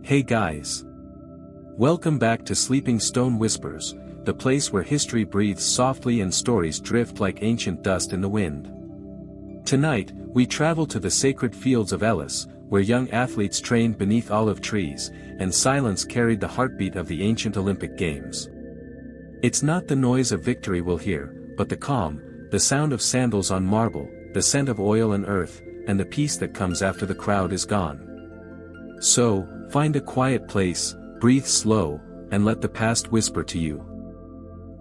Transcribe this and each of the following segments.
Hey guys! Welcome back to Sleeping Stone Whispers, the place where history breathes softly and stories drift like ancient dust in the wind. Tonight, we travel to the sacred fields of Elis, where young athletes trained beneath olive trees, and silence carried the heartbeat of the ancient Olympic Games. It's not the noise of victory we'll hear, but the calm, the sound of sandals on marble, the scent of oil and earth, and the peace that comes after the crowd is gone. So, find a quiet place, breathe slow, and let the past whisper to you.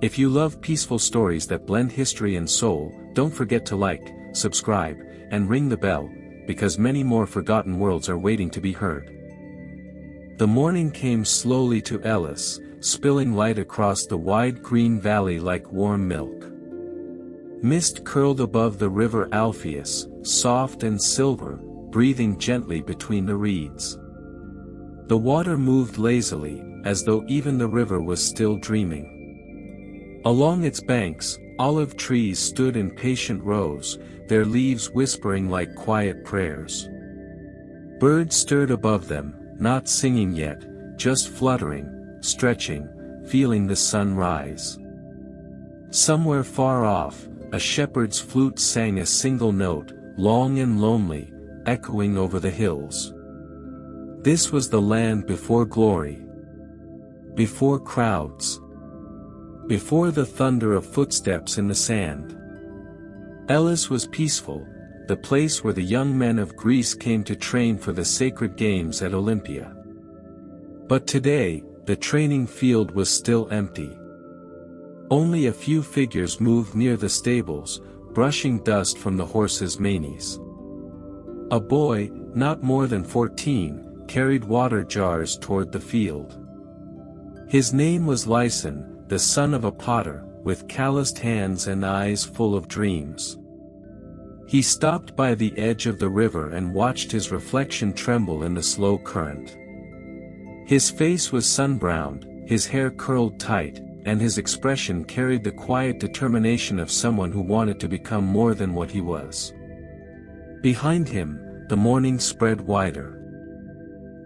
If you love peaceful stories that blend history and soul, don't forget to like, subscribe, and ring the bell, because many more forgotten worlds are waiting to be heard. The morning came slowly to Elis, spilling light across the wide green valley like warm milk. Mist curled above the river Alpheus, soft and silver, breathing gently between the reeds. The water moved lazily, as though even the river was still dreaming. Along its banks, olive trees stood in patient rows, their leaves whispering like quiet prayers. Birds stirred above them, not singing yet, just fluttering, stretching, feeling the sun rise. Somewhere far off, a shepherd's flute sang a single note, long and lonely, echoing over the hills. This was the land before glory, before crowds, before the thunder of footsteps in the sand. Elis was peaceful, the place where the young men of Greece came to train for the sacred games at Olympia. But today, the training field was still empty. Only a few figures moved near the stables, brushing dust from the horses' manes. A boy, not more than 14, carried water jars toward the field. His name was Lyson, the son of a potter, with calloused hands and eyes full of dreams. He stopped by the edge of the river and watched his reflection tremble in the slow current. His face was sun-browned, his hair curled tight, and his expression carried the quiet determination of someone who wanted to become more than what he was. Behind him, the morning spread wider.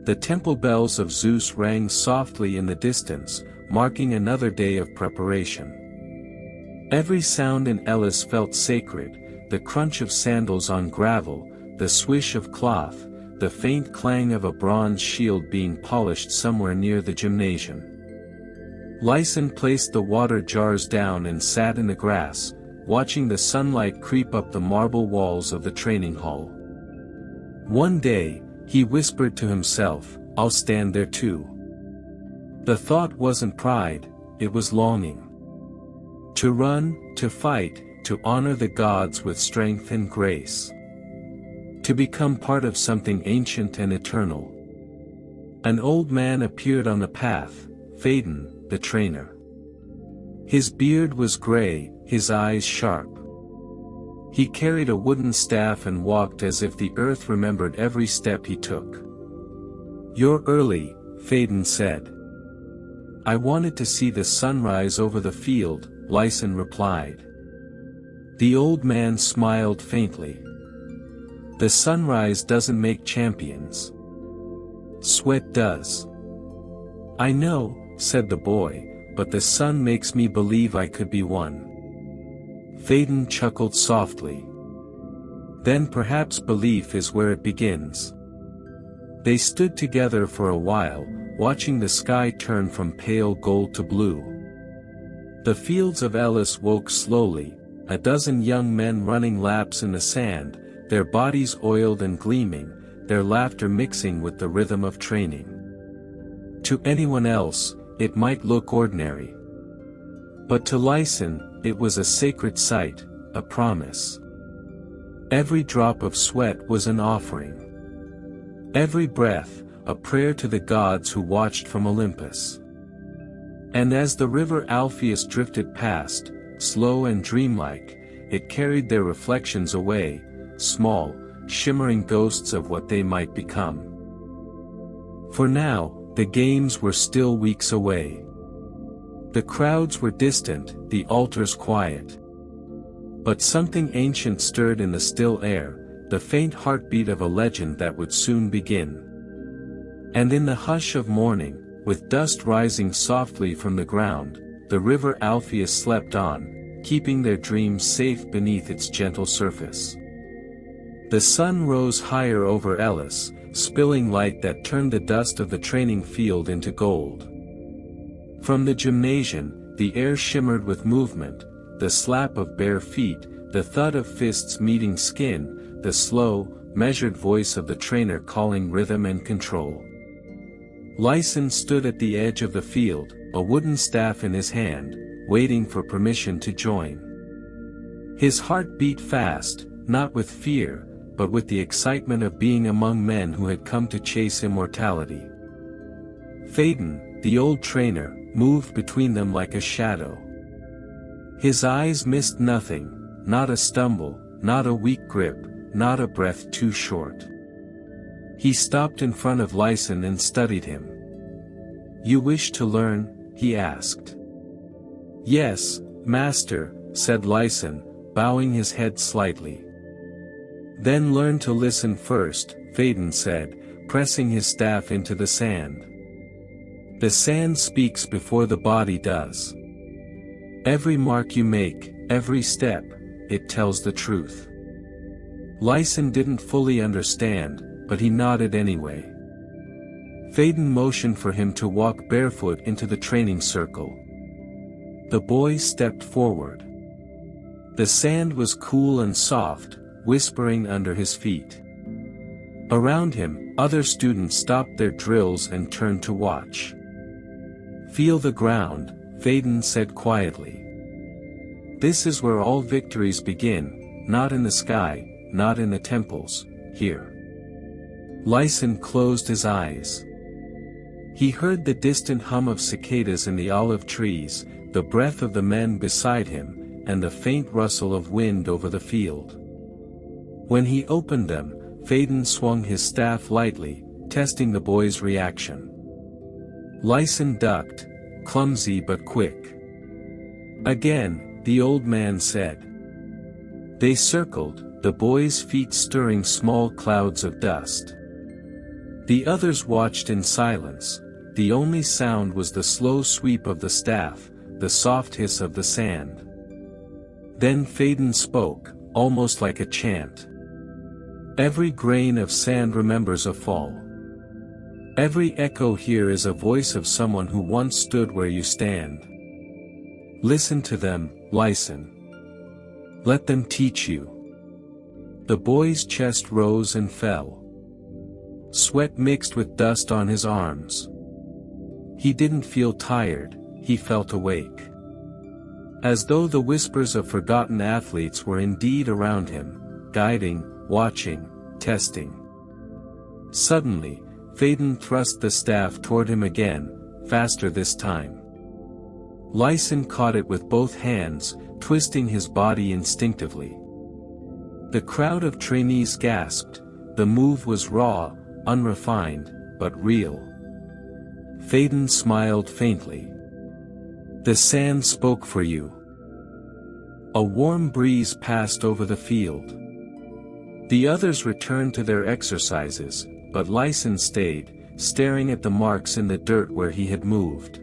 The temple bells of Zeus rang softly in the distance, marking another day of preparation. Every sound in Elis felt sacred, the crunch of sandals on gravel, the swish of cloth, the faint clang of a bronze shield being polished somewhere near the gymnasium. Lyson placed the water jars down and sat in the grass, watching the sunlight creep up the marble walls of the training hall. One day, he whispered to himself, "I'll stand there too." The thought wasn't pride, it was longing. To run, to fight, to honor the gods with strength and grace. To become part of something ancient and eternal. An old man appeared on the path, Phaedon, the trainer. His beard was gray, his eyes sharp. He carried a wooden staff and walked as if the earth remembered every step he took. "You're early," Phaedon said. "I wanted to see the sunrise over the field," Lyson replied. The old man smiled faintly. "The sunrise doesn't make champions. Sweat does." "I know," said the boy, "but the sun makes me believe I could be one." Phaedon chuckled softly. "Then perhaps belief is where it begins." They stood together for a while, watching the sky turn from pale gold to blue. The fields of Elis woke slowly, a dozen young men running laps in the sand, their bodies oiled and gleaming, their laughter mixing with the rhythm of training. To anyone else, it might look ordinary. But to Lyson, it was a sacred sight, a promise. Every drop of sweat was an offering. Every breath, a prayer to the gods who watched from Olympus. And as the river Alpheus drifted past, slow and dreamlike, it carried their reflections away, small, shimmering ghosts of what they might become. For now, the games were still weeks away. The crowds were distant, the altars quiet. But something ancient stirred in the still air, the faint heartbeat of a legend that would soon begin. And in the hush of morning, with dust rising softly from the ground, the river Alpheus slept on, keeping their dreams safe beneath its gentle surface. The sun rose higher over Elis, spilling light that turned the dust of the training field into gold. From the gymnasium, the air shimmered with movement, the slap of bare feet, the thud of fists meeting skin, the slow, measured voice of the trainer calling rhythm and control. Lyson stood at the edge of the field, a wooden staff in his hand, waiting for permission to join. His heart beat fast, not with fear, but with the excitement of being among men who had come to chase immortality. Phaedon, the old trainer, moved between them like a shadow. His eyes missed nothing, not a stumble, not a weak grip, not a breath too short. He stopped in front of Lyson and studied him. "You wish to learn?" he asked. "Yes, master," said Lyson, bowing his head slightly. "Then learn to listen first," Phaedon said, pressing his staff into the sand. "The sand speaks before the body does. Every mark you make, every step, it tells the truth." Lyson didn't fully understand, but he nodded anyway. Phaedon motioned for him to walk barefoot into the training circle. The boy stepped forward. The sand was cool and soft, whispering under his feet. Around him, other students stopped their drills and turned to watch. "Feel the ground," Phaedon said quietly. "This is where all victories begin, not in the sky, not in the temples, here." Lyson closed his eyes. He heard the distant hum of cicadas in the olive trees, the breath of the men beside him, and the faint rustle of wind over the field. When he opened them, Phaedon swung his staff lightly, testing the boy's reaction. Lyson ducked, clumsy but quick. Again, the old man said. They circled, the boy's feet stirring small clouds of dust. The others watched in silence. The only sound was the slow sweep of the staff, the soft hiss of the sand. Then Phaedon spoke, almost like a chant. "Every grain of sand remembers a fall. Every echo here is a voice of someone who once stood where you stand. Listen to them, Lyson. Let them teach you." The boy's chest rose and fell. Sweat mixed with dust on his arms. He didn't feel tired, he felt awake. As though the whispers of forgotten athletes were indeed around him, guiding, watching, testing. Suddenly, Phaedon thrust the staff toward him again, faster this time. Lyson caught it with both hands, twisting his body instinctively. The crowd of trainees gasped. The move was raw, unrefined, but real. Phaedon smiled faintly. "The sand spoke for you." A warm breeze passed over the field. The others returned to their exercises, but Lyson stayed, staring at the marks in the dirt where he had moved.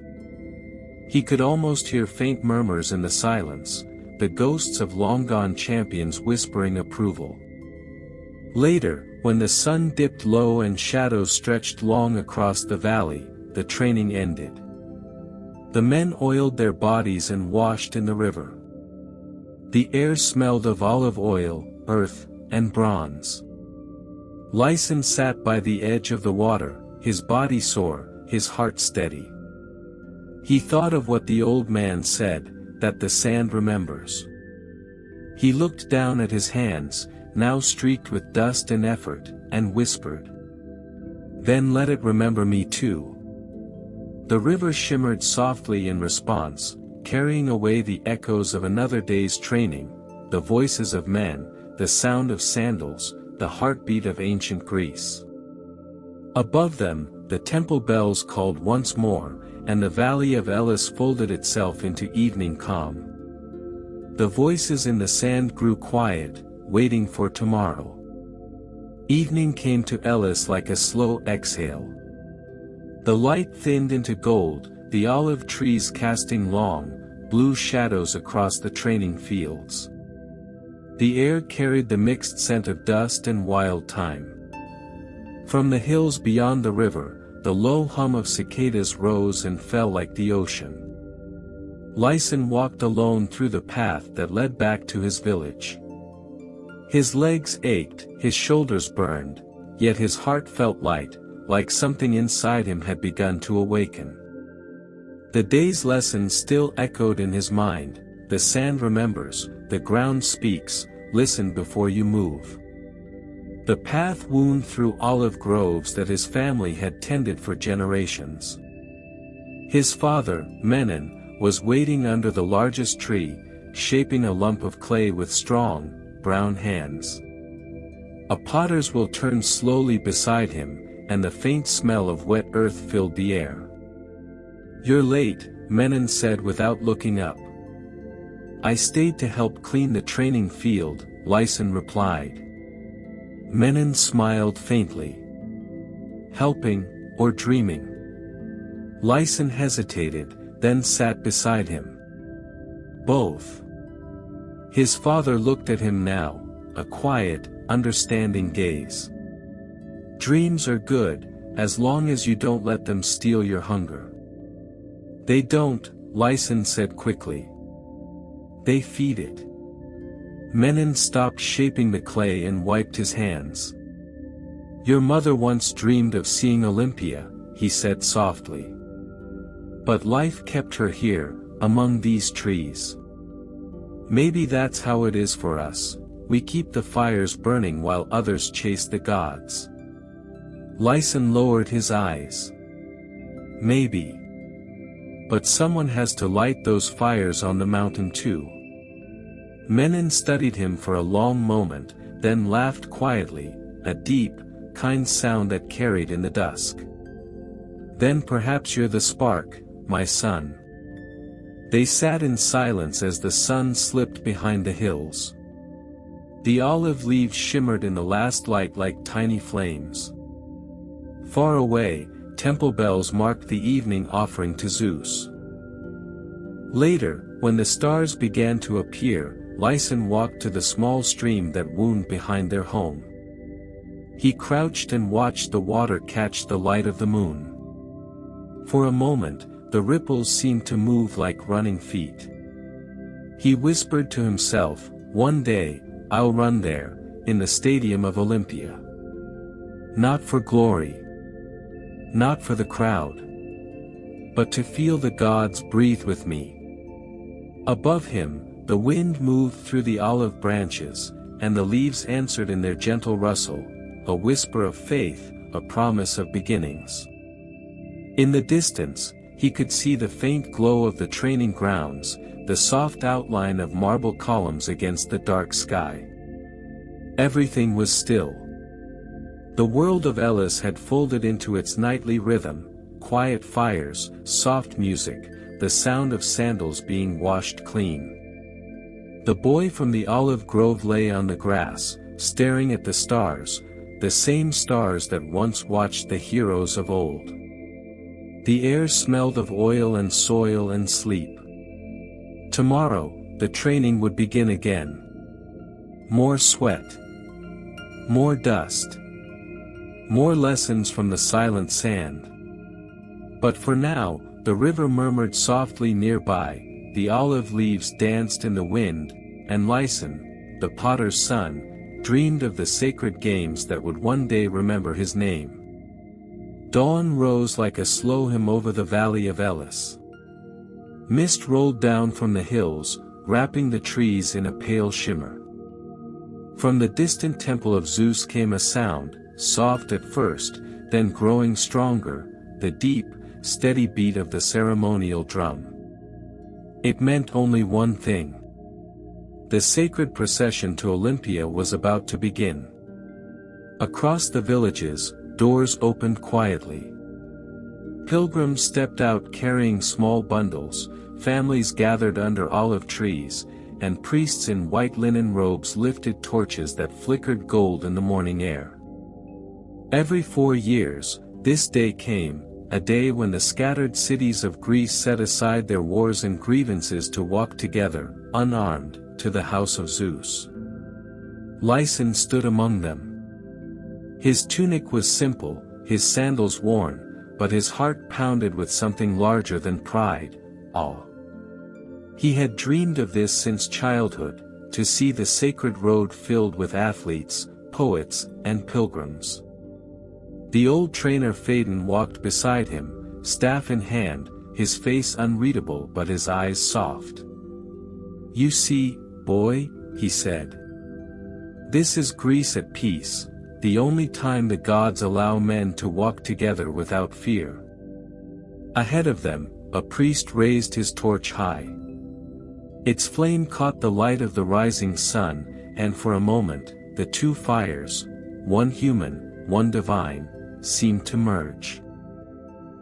He could almost hear faint murmurs in the silence, the ghosts of long-gone champions whispering approval. Later, when the sun dipped low and shadows stretched long across the valley, the training ended. The men oiled their bodies and washed in the river. The air smelled of olive oil, earth, and bronze. Lyson sat by the edge of the water, his body sore, his heart steady. He thought of what the old man said, that the sand remembers. He looked down at his hands, now streaked with dust and effort, and whispered. "Then let it remember me too." The river shimmered softly in response, carrying away the echoes of another day's training, the voices of men, the sound of sandals, the heartbeat of ancient Greece. Above them, the temple bells called once more, and the valley of Elis folded itself into evening calm. The voices in the sand grew quiet, waiting for tomorrow. Evening came to Elis like a slow exhale. The light thinned into gold, the olive trees casting long, blue shadows across the training fields. The air carried the mixed scent of dust and wild thyme. From the hills beyond the river, the low hum of cicadas rose and fell like the ocean. Lyson walked alone through the path that led back to his village. His legs ached, his shoulders burned, yet his heart felt light, like something inside him had begun to awaken. The day's lesson still echoed in his mind: the sand remembers, the ground speaks, listen before you move. The path wound through olive groves that his family had tended for generations. His father, Menon, was waiting under the largest tree, shaping a lump of clay with strong, brown hands. A potter's wheel turned slowly beside him, and the faint smell of wet earth filled the air. "You're late," Menon said without looking up. "I stayed to help clean the training field," Lyson replied. Menon smiled faintly. Helping, or dreaming? Lyson hesitated, then sat beside him. Both. His father looked at him now, a quiet, understanding gaze. "Dreams are good, as long as you don't let them steal your hunger." "They don't," Lyson said quickly. "They feed it." Menon stopped shaping the clay and wiped his hands. "Your mother once dreamed of seeing Olympia," he said softly. "But life kept her here, among these trees. Maybe that's how it is for us, we keep the fires burning while others chase the gods." Lyson lowered his eyes. "Maybe. But someone has to light those fires on the mountain too." Menon studied him for a long moment, then laughed quietly, a deep, kind sound that carried in the dusk. "Then perhaps you're the spark, my son." They sat in silence as the sun slipped behind the hills. The olive leaves shimmered in the last light like tiny flames. Far away, temple bells marked the evening offering to Zeus. Later, when the stars began to appear, Lyson walked to the small stream that wound behind their home. He crouched and watched the water catch the light of the moon. For a moment, the ripples seemed to move like running feet. He whispered to himself, "One day, I'll run there, in the stadium of Olympia. Not for glory. Not for the crowd. But to feel the gods breathe with me." Above him, the wind moved through the olive branches, and the leaves answered in their gentle rustle, a whisper of faith, a promise of beginnings. In the distance, he could see the faint glow of the training grounds, the soft outline of marble columns against the dark sky. Everything was still. The world of Elis had folded into its nightly rhythm: quiet fires, soft music, the sound of sandals being washed clean. The boy from the olive grove lay on the grass, staring at the stars, the same stars that once watched the heroes of old. The air smelled of oil and soil and sleep. Tomorrow, the training would begin again. More sweat. More dust. More lessons from the silent sand. But for now, the river murmured softly nearby, the olive leaves danced in the wind, and Lyson, the potter's son, dreamed of the sacred games that would one day remember his name. Dawn rose like a slow hymn over the valley of Elis. Mist rolled down from the hills, wrapping the trees in a pale shimmer. From the distant temple of Zeus came a sound, soft at first, then growing stronger, the deep, steady beat of the ceremonial drum. It meant only one thing. The sacred procession to Olympia was about to begin. Across the villages, doors opened quietly. Pilgrims stepped out carrying small bundles, families gathered under olive trees, and priests in white linen robes lifted torches that flickered gold in the morning air. Every 4 years, this day came, a day when the scattered cities of Greece set aside their wars and grievances to walk together, unarmed, to the house of Zeus. Lyson stood among them. His tunic was simple, his sandals worn, but his heart pounded with something larger than pride, awe. He had dreamed of this since childhood, to see the sacred road filled with athletes, poets, and pilgrims. The old trainer Phaedon walked beside him, staff in hand, his face unreadable but his eyes soft. "You see, boy," he said. "This is Greece at peace, the only time the gods allow men to walk together without fear." Ahead of them, a priest raised his torch high. Its flame caught the light of the rising sun, and for a moment, the two fires, one human, one divine, seemed to merge.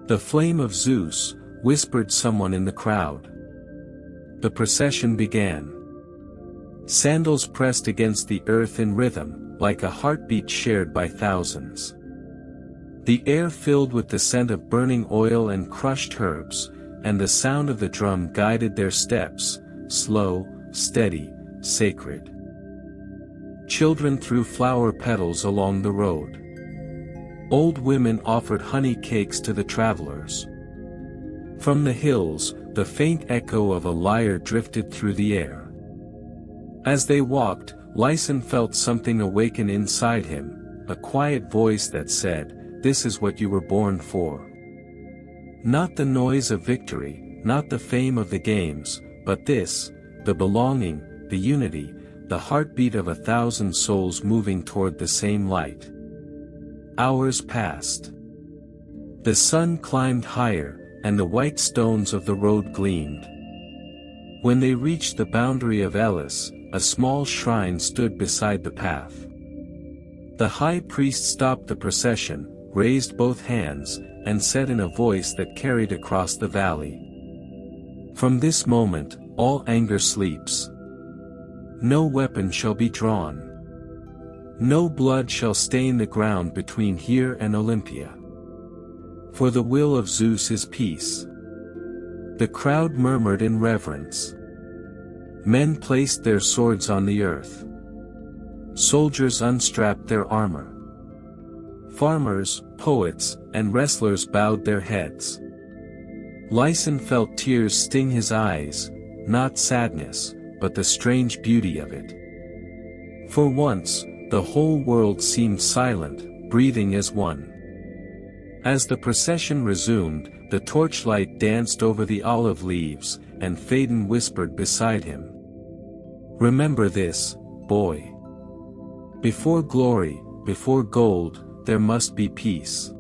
"The flame of Zeus," whispered someone in the crowd. The procession began. Sandals pressed against the earth in rhythm, like a heartbeat shared by thousands. The air filled with the scent of burning oil and crushed herbs, and the sound of the drum guided their steps, slow, steady, sacred. Children threw flower petals along the road. Old women offered honey cakes to the travelers. From the hills, the faint echo of a lyre drifted through the air. As they walked, Lyson felt something awaken inside him, a quiet voice that said, "This is what you were born for." Not the noise of victory, not the fame of the games, but this, the belonging, the unity, the heartbeat of 1,000 souls moving toward the same light. Hours passed. The sun climbed higher, and the white stones of the road gleamed. When they reached the boundary of Elis, a small shrine stood beside the path. The high priest stopped the procession, raised both hands, and said in a voice that carried across the valley, "From this moment, all anger sleeps. No weapon shall be drawn. No blood shall stain the ground between here and Olympia. For the will of Zeus is peace." The crowd murmured in reverence. Men placed their swords on the earth. Soldiers unstrapped their armor. Farmers, poets, and wrestlers bowed their heads. Lyson felt tears sting his eyes, not sadness, but the strange beauty of it. For once, the whole world seemed silent, breathing as one. As the procession resumed, the torchlight danced over the olive leaves, and Phaedon whispered beside him, "Remember this, boy. Before glory, before gold, there must be peace."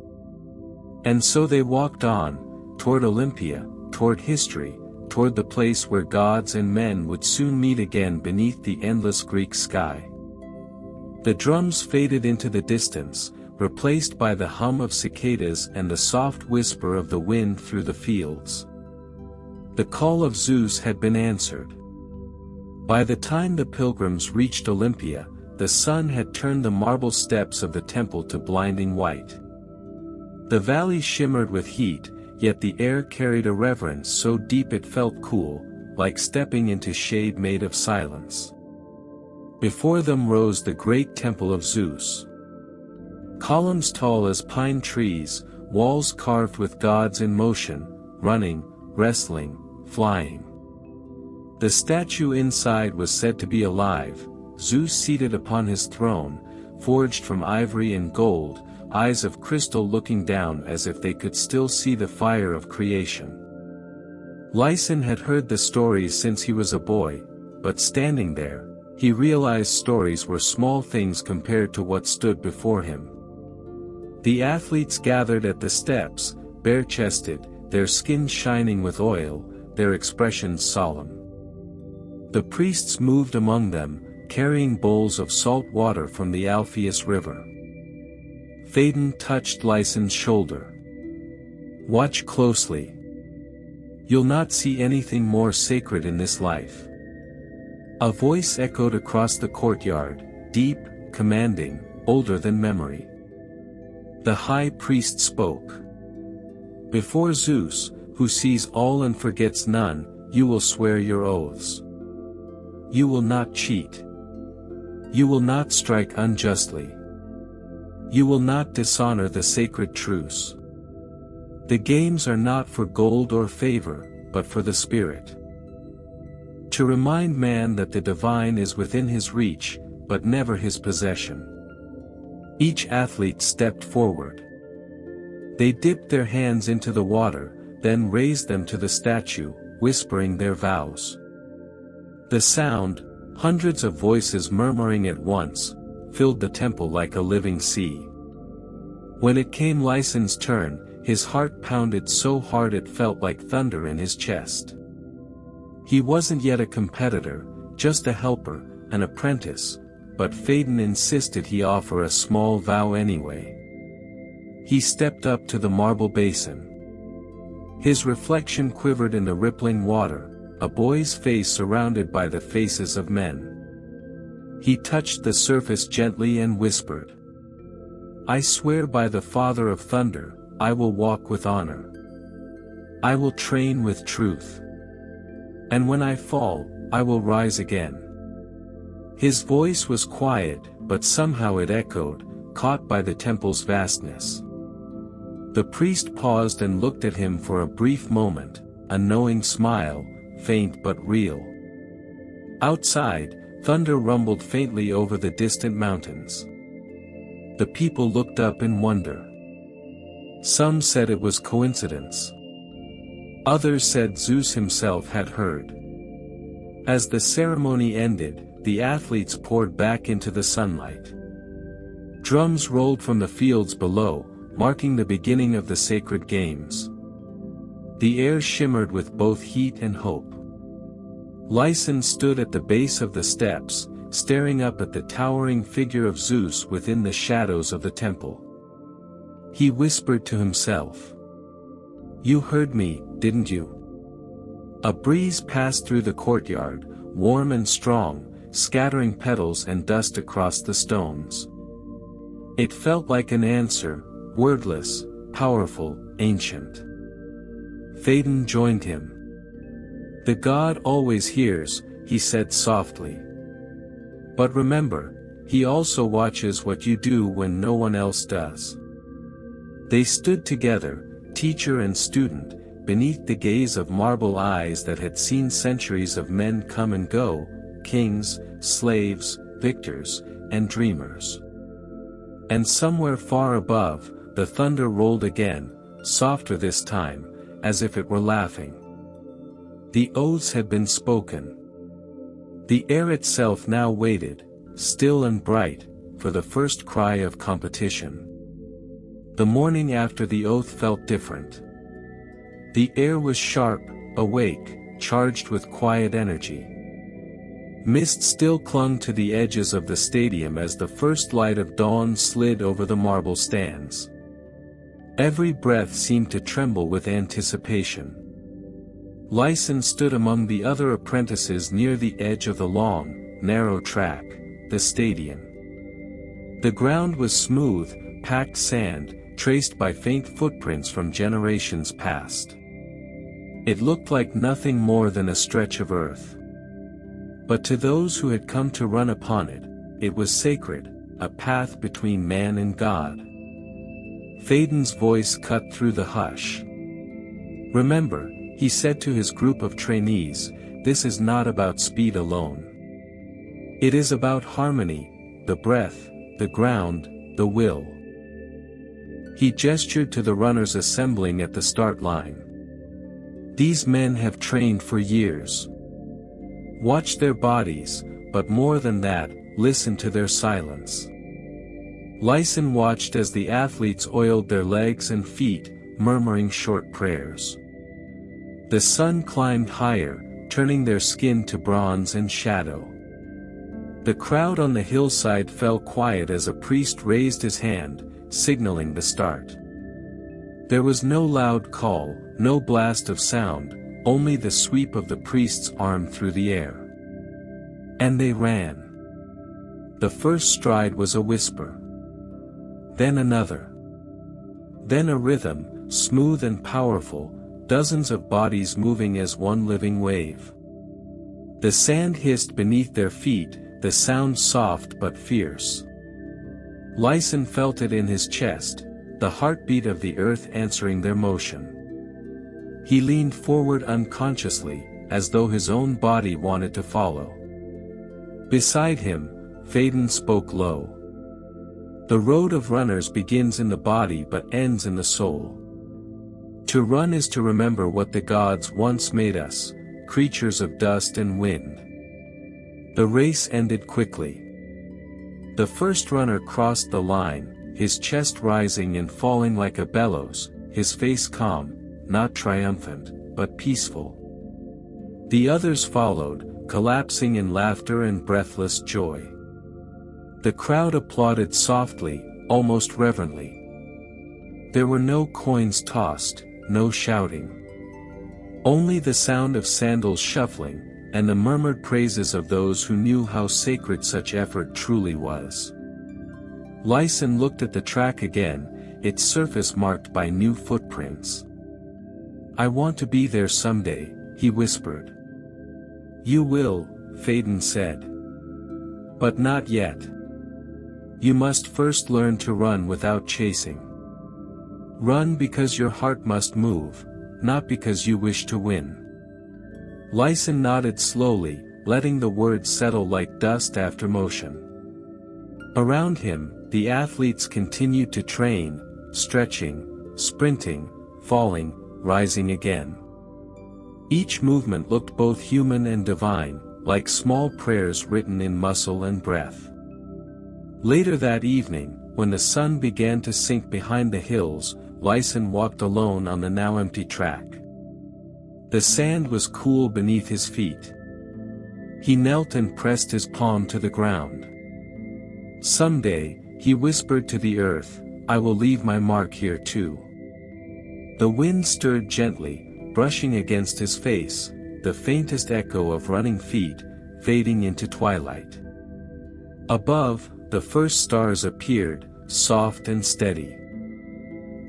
And so they walked on, toward Olympia, toward history, toward the place where gods and men would soon meet again beneath the endless Greek sky. The drums faded into the distance, replaced by the hum of cicadas and the soft whisper of the wind through the fields. The call of Zeus had been answered. By the time the pilgrims reached Olympia, the sun had turned the marble steps of the temple to blinding white. The valley shimmered with heat, yet the air carried a reverence so deep it felt cool, like stepping into shade made of silence. Before them rose the great temple of Zeus. Columns tall as pine trees, walls carved with gods in motion, running, wrestling, flying. The statue inside was said to be alive, Zeus seated upon his throne, forged from ivory and gold, eyes of crystal looking down as if they could still see the fire of creation. Lyson had heard the stories since he was a boy, but standing there, he realized stories were small things compared to what stood before him. The athletes gathered at the steps, bare-chested, their skins shining with oil, their expressions solemn. The priests moved among them, carrying bowls of salt water from the Alpheus River. Phaedon touched Lyson's shoulder. "Watch closely. You'll not see anything more sacred in this life." A voice echoed across the courtyard, deep, commanding, older than memory. The high priest spoke. Before Zeus, who sees all and forgets none, you will swear your oaths. You will not cheat. You will not strike unjustly. You will not dishonor the sacred truce. The games are not for gold or favor, but for the spirit. To remind man that the divine is within his reach, but never his possession. Each athlete stepped forward. They dipped their hands into the water, then raised them to the statue, whispering their vows. The sound, hundreds of voices murmuring at once, filled the temple like a living sea. When it came Lyson's turn, his heart pounded so hard it felt like thunder in his chest. He wasn't yet a competitor, just a helper, an apprentice, but Phaedon insisted he offer a small vow anyway. He stepped up to the marble basin. His reflection quivered in the rippling water, a boy's face surrounded by the faces of men. He touched the surface gently and whispered, "I swear by the Father of Thunder, I will walk with honor. I will train with truth. And when I fall, I will rise again." His voice was quiet, but somehow it echoed, caught by the temple's vastness. The priest paused and looked at him for a brief moment, a knowing smile, faint but real. Outside, thunder rumbled faintly over the distant mountains. The people looked up in wonder. Some said it was coincidence. Others said Zeus himself had heard. As the ceremony ended, the athletes poured back into the sunlight. Drums rolled from the fields below, marking the beginning of the sacred games. The air shimmered with both heat and hope. Lyson stood at the base of the steps, staring up at the towering figure of Zeus within the shadows of the temple. He whispered to himself, "You heard me, didn't you?" A breeze passed through the courtyard, warm and strong, scattering petals and dust across the stones. It felt like an answer, wordless, powerful, ancient. Phaedon joined him. "The god always hears," he said softly. "But remember, he also watches what you do when no one else does." They stood together, teacher and student, beneath the gaze of marble eyes that had seen centuries of men come and go, kings, slaves, victors, and dreamers. And somewhere far above, the thunder rolled again, softer this time, as if it were laughing. The oaths had been spoken. The air itself now waited, still and bright, for the first cry of competition. The morning after the oath felt different. The air was sharp, awake, charged with quiet energy. Mist still clung to the edges of the stadium as the first light of dawn slid over the marble stands. Every breath seemed to tremble with anticipation. Lyson stood among the other apprentices near the edge of the long, narrow track, the stadium. The ground was smooth, packed sand, traced by faint footprints from generations past. It looked like nothing more than a stretch of earth. But to those who had come to run upon it, it was sacred, a path between man and God. Phaedon's voice cut through the hush. "Remember," he said to his group of trainees, "this is not about speed alone. It is about harmony, the breath, the ground, the will." He gestured to the runners assembling at the start line. "These men have trained for years. Watch their bodies, but more than that, listen to their silence." Lyson watched as the athletes oiled their legs and feet, murmuring short prayers. The sun climbed higher, turning their skin to bronze and shadow. The crowd on the hillside fell quiet as a priest raised his hand, signaling the start. There was no loud call, no blast of sound, only the sweep of the priest's arm through the air. And they ran. The first stride was a whisper. Then another. Then a rhythm, smooth and powerful, dozens of bodies moving as one living wave. The sand hissed beneath their feet, the sound soft but fierce. Lyson felt it in his chest, the heartbeat of the earth answering their motion. He leaned forward unconsciously, as though his own body wanted to follow. Beside him, Phaedon spoke low. The road of runners begins in the body but ends in the soul. To run is to remember what the gods once made us, creatures of dust and wind. The race ended quickly. The first runner crossed the line, his chest rising and falling like a bellows, his face calm, not triumphant, but peaceful. The others followed, collapsing in laughter and breathless joy. The crowd applauded softly, almost reverently. There were no coins tossed, no shouting. Only the sound of sandals shuffling, and the murmured praises of those who knew how sacred such effort truly was. Lyson looked at the track again, its surface marked by new footprints. "I want to be there someday," he whispered. "You will," Phaedon said. "But not yet. You must first learn to run without chasing. Run because your heart must move, not because you wish to win." Lyson nodded slowly, letting the words settle like dust after motion. Around him, the athletes continued to train, stretching, sprinting, falling, rising again. Each movement looked both human and divine, like small prayers written in muscle and breath. Later that evening, when the sun began to sink behind the hills, Lyson walked alone on the now empty track. The sand was cool beneath his feet. He knelt and pressed his palm to the ground. "Someday," he whispered to the earth, "I will leave my mark here too." The wind stirred gently, brushing against his face, the faintest echo of running feet, fading into twilight. Above, the first stars appeared, soft and steady.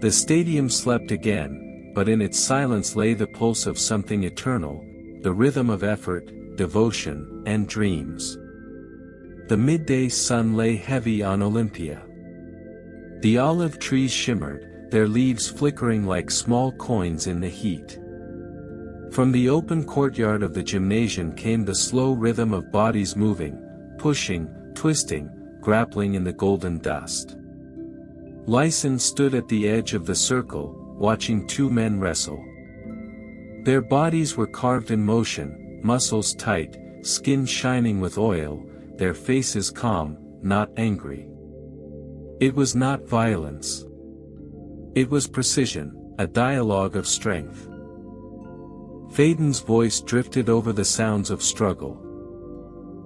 The stadium slept again, but in its silence lay the pulse of something eternal, the rhythm of effort, devotion, and dreams. The midday sun lay heavy on Olympia. The olive trees shimmered, their leaves flickering like small coins in the heat. From the open courtyard of the gymnasium came the slow rhythm of bodies moving, pushing, twisting, grappling in the golden dust. Lyson stood at the edge of the circle, watching two men wrestle. Their bodies were carved in motion, muscles tight, skin shining with oil, their faces calm, not angry. It was not violence. It was precision, a dialogue of strength. Phaedon's voice drifted over the sounds of struggle.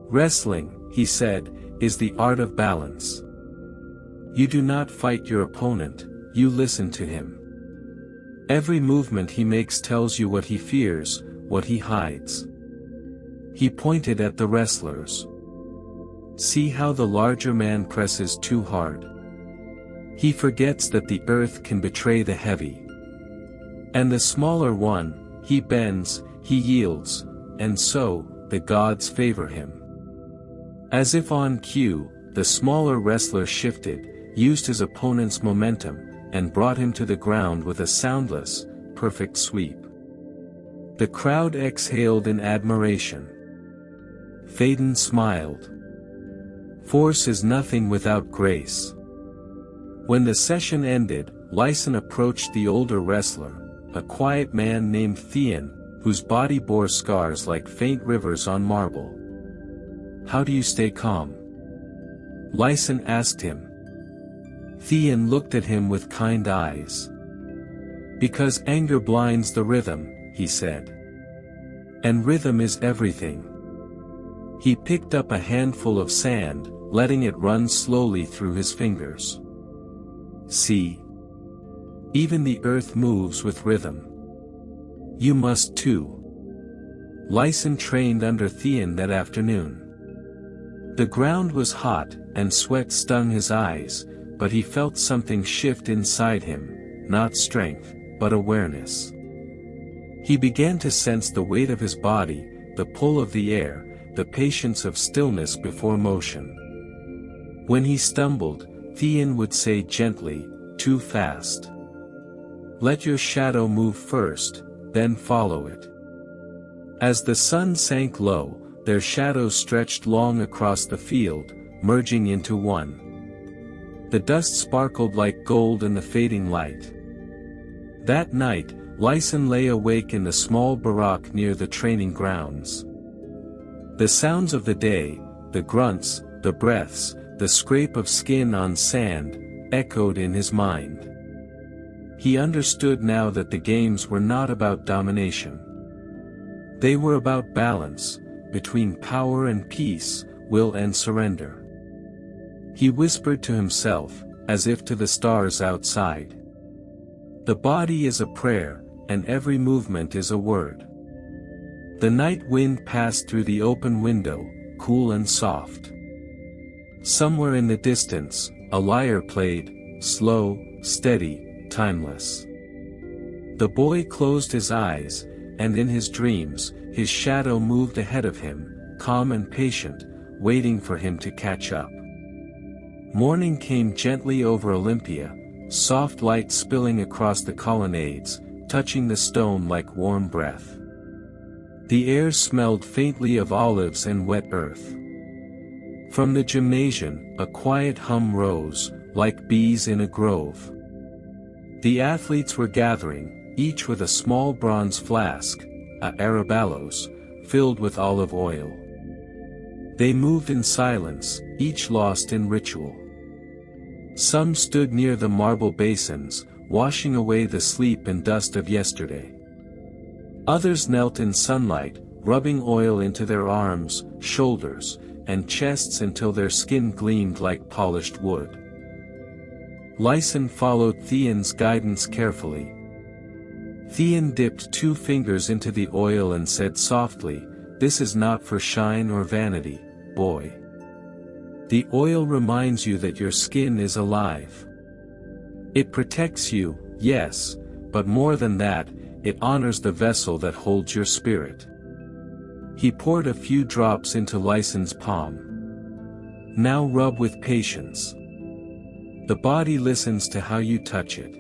"Wrestling," he said, "is the art of balance. You do not fight your opponent, you listen to him. Every movement he makes tells you what he fears, what he hides." He pointed at the wrestlers. "See how the larger man presses too hard. He forgets that the earth can betray the heavy. And the smaller one, he bends, he yields, and so, the gods favor him." As if on cue, the smaller wrestler shifted, used his opponent's momentum, and brought him to the ground with a soundless, perfect sweep. The crowd exhaled in admiration. Phaedon smiled. Force is nothing without grace. When the session ended, Lyson approached the older wrestler, a quiet man named Theon, whose body bore scars like faint rivers on marble. "How do you stay calm?" Lyson asked him. Theon looked at him with kind eyes. "Because anger blinds the rhythm," he said. "And rhythm is everything." He picked up a handful of sand, letting it run slowly through his fingers. "See? Even the earth moves with rhythm. You must too." Lyson trained under Theon that afternoon. The ground was hot, and sweat stung his eyes, but he felt something shift inside him, not strength, but awareness. He began to sense the weight of his body, the pull of the air, the patience of stillness before motion. When he stumbled, Thean would say gently, "Too fast. Let your shadow move first, then follow it." As the sun sank low, their shadows stretched long across the field, merging into one. The dust sparkled like gold in the fading light. That night, Lyson lay awake in the small barack near the training grounds. The sounds of the day, the grunts, the breaths, the scrape of skin on sand, echoed in his mind. He understood now that the games were not about domination. They were about balance, between power and peace, will and surrender. He whispered to himself, as if to the stars outside. The body is a prayer, and every movement is a word. The night wind passed through the open window, cool and soft. Somewhere in the distance, a lyre played, slow, steady, timeless. The boy closed his eyes, and in his dreams, his shadow moved ahead of him, calm and patient, waiting for him to catch up. Morning came gently over Olympia, soft light spilling across the colonnades, touching the stone like warm breath. The air smelled faintly of olives and wet earth. From the gymnasium, a quiet hum rose, like bees in a grove. The athletes were gathering, each with a small bronze flask, a arabalos, filled with olive oil. They moved in silence, each lost in ritual. Some stood near the marble basins, washing away the sleep and dust of yesterday. Others knelt in sunlight, rubbing oil into their arms, shoulders, and chests until their skin gleamed like polished wood. Lyson followed Thean's guidance carefully. Thean dipped 2 fingers into the oil and said softly, "This is not for shine or vanity, boy. The oil reminds you that your skin is alive. It protects you, yes, but more than that, it honors the vessel that holds your spirit." He poured a few drops into Lyson's palm. "Now rub with patience. The body listens to how you touch it."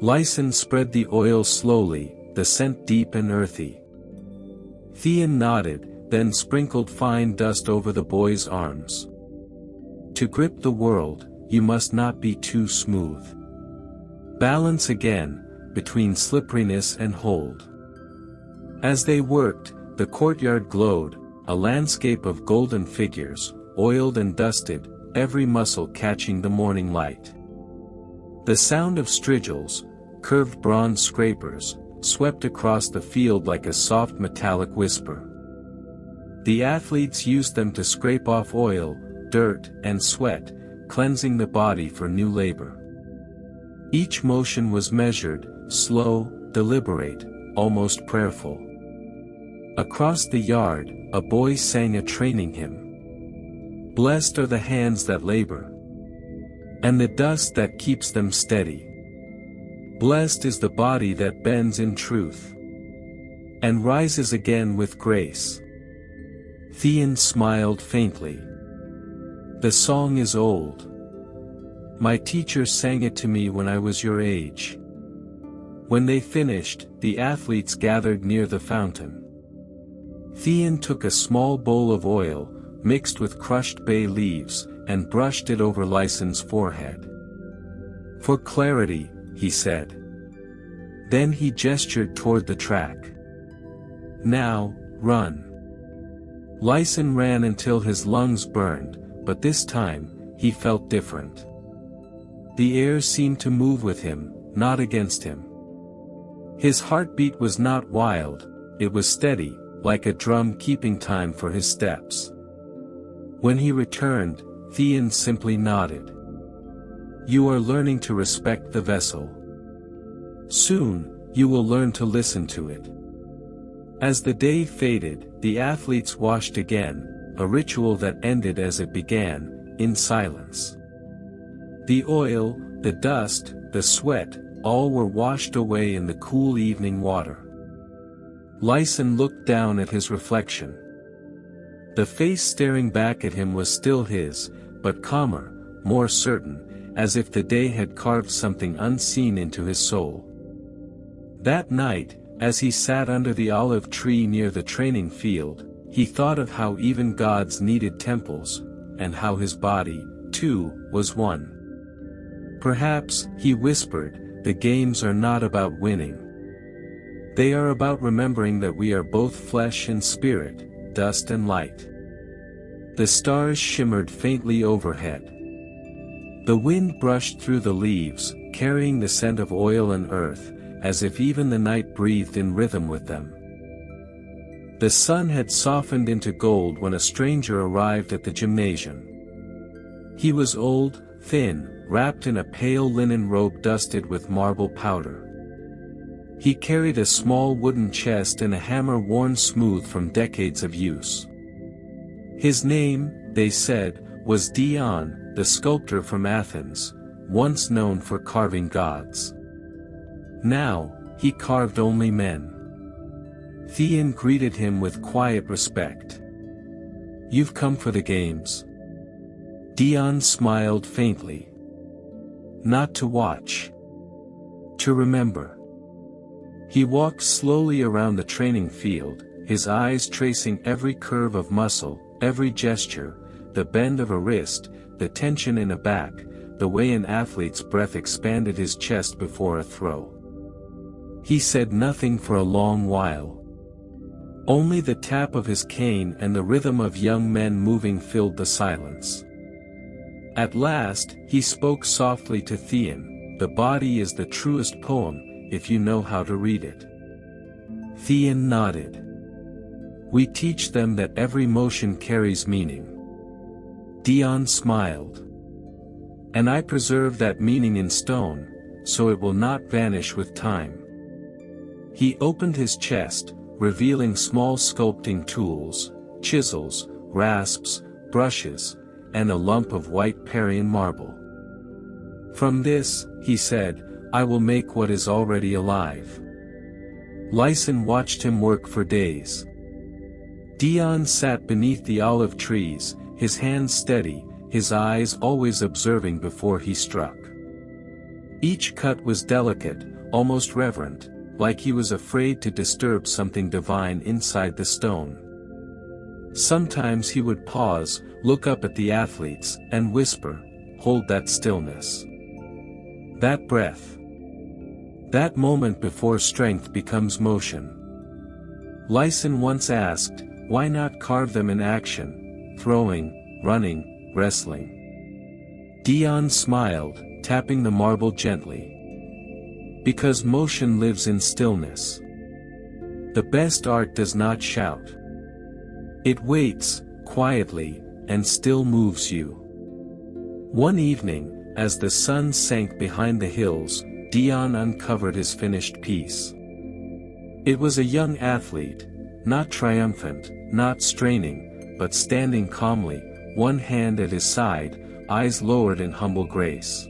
Lyson spread the oil slowly, the scent deep and earthy. Thean nodded, then sprinkled fine dust over the boy's arms. To grip the world, you must not be too smooth. Balance again, between slipperiness and hold. As they worked, the courtyard glowed, a landscape of golden figures, oiled and dusted, every muscle catching the morning light. The sound of strigils, curved bronze scrapers, swept across the field like a soft metallic whisper. The athletes used them to scrape off oil, dirt, and sweat, cleansing the body for new labor. Each motion was measured, slow, deliberate, almost prayerful. Across the yard, a boy sang a training hymn. "Blessed are the hands that labor, and the dust that keeps them steady. Blessed is the body that bends in truth, and rises again with grace." Thean smiled faintly. "The song is old. My teacher sang it to me when I was your age." When they finished, the athletes gathered near the fountain. Thean took a small bowl of oil, mixed with crushed bay leaves, and brushed it over Lyson's forehead. "For clarity," he said. Then he gestured toward the track. "Now, run." Lyson ran until his lungs burned, but this time, he felt different. The air seemed to move with him, not against him. His heartbeat was not wild, it was steady, like a drum keeping time for his steps. When he returned, Thean simply nodded. "You are learning to respect the vessel. Soon, you will learn to listen to it." As the day faded, the athletes washed again, a ritual that ended as it began, in silence. The oil, the dust, the sweat, all were washed away in the cool evening water. Lyson looked down at his reflection. The face staring back at him was still his, but calmer, more certain, as if the day had carved something unseen into his soul. That night, as he sat under the olive tree near the training field, he thought of how even gods needed temples, and how his body, too, was one. Perhaps, he whispered, the games are not about winning. They are about remembering that we are both flesh and spirit, dust and light. The stars shimmered faintly overhead. The wind brushed through the leaves, carrying the scent of oil and earth, as if even the night breathed in rhythm with them. The sun had softened into gold when a stranger arrived at the gymnasium. He was old, thin, wrapped in a pale linen robe dusted with marble powder. He carried a small wooden chest and a hammer worn smooth from decades of use. His name, they said, was Dion, the sculptor from Athens, once known for carving gods. Now, he carved only men. Theon greeted him with quiet respect. You've come for the games. Dion smiled faintly. Not to watch. To remember. He walked slowly around the training field, his eyes tracing every curve of muscle, every gesture, the bend of a wrist, the tension in a back, the way an athlete's breath expanded his chest before a throw. He said nothing for a long while. Only the tap of his cane and the rhythm of young men moving filled the silence. At last, he spoke softly to Theon, the body is the truest poem, if you know how to read it. Theon nodded. We teach them that every motion carries meaning. Dion smiled. And I preserve that meaning in stone, so it will not vanish with time. He opened his chest, revealing small sculpting tools, chisels, rasps, brushes, and a lump of white Parian marble. From this, he said, I will make what is already alive. Lyson watched him work for days. Dion sat beneath the olive trees, his hands steady, his eyes always observing before he struck. Each cut was delicate, almost reverent, like he was afraid to disturb something divine inside the stone. Sometimes he would pause, look up at the athletes, and whisper, hold that stillness. That breath. That moment before strength becomes motion. Lyson once asked, why not carve them in action, throwing, running, wrestling? Dion smiled, tapping the marble gently. Because motion lives in stillness. The best art does not shout. It waits, quietly, and still moves you. One evening, as the sun sank behind the hills, Dion uncovered his finished piece. It was a young athlete, not triumphant, not straining, but standing calmly, one hand at his side, eyes lowered in humble grace.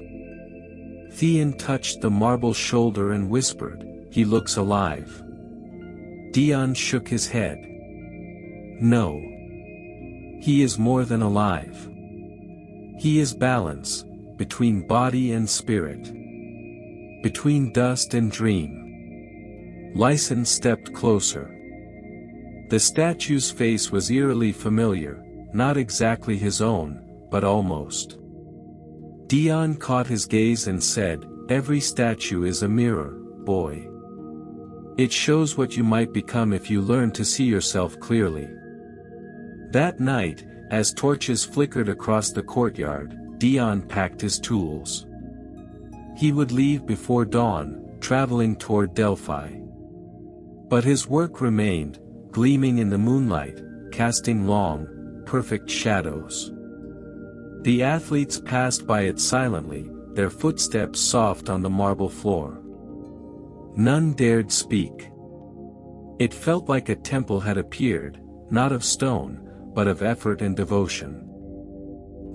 Theon touched the marble shoulder and whispered, he looks alive. Dion shook his head. No. He is more than alive. He is balance, between body and spirit. Between dust and dream. Lyson stepped closer. The statue's face was eerily familiar, not exactly his own, but almost. Dion caught his gaze and said, every statue is a mirror, boy. It shows what you might become if you learn to see yourself clearly. That night, as torches flickered across the courtyard, Dion packed his tools. He would leave before dawn, traveling toward Delphi. But his work remained, gleaming in the moonlight, casting long, perfect shadows. The athletes passed by it silently, their footsteps soft on the marble floor. None dared speak. It felt like a temple had appeared, not of stone, but of effort and devotion.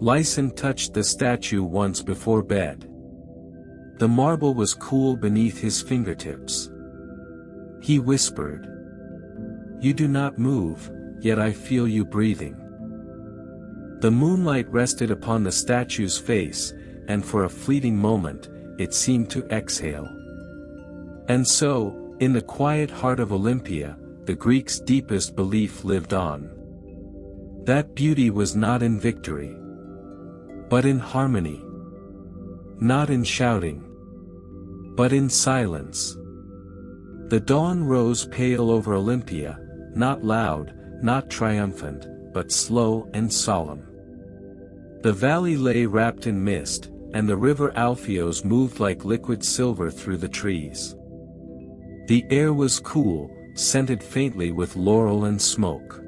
Lyson touched the statue once before bed. The marble was cool beneath his fingertips. He whispered, "You do not move, yet I feel you breathing." The moonlight rested upon the statue's face, and for a fleeting moment, it seemed to exhale. And so, in the quiet heart of Olympia, the Greeks' deepest belief lived on. That beauty was not in victory, but in harmony. Not in shouting, but in silence. The dawn rose pale over Olympia, not loud, not triumphant, but slow and solemn. The valley lay wrapped in mist, and the river Alpheus moved like liquid silver through the trees. The air was cool, scented faintly with laurel and smoke.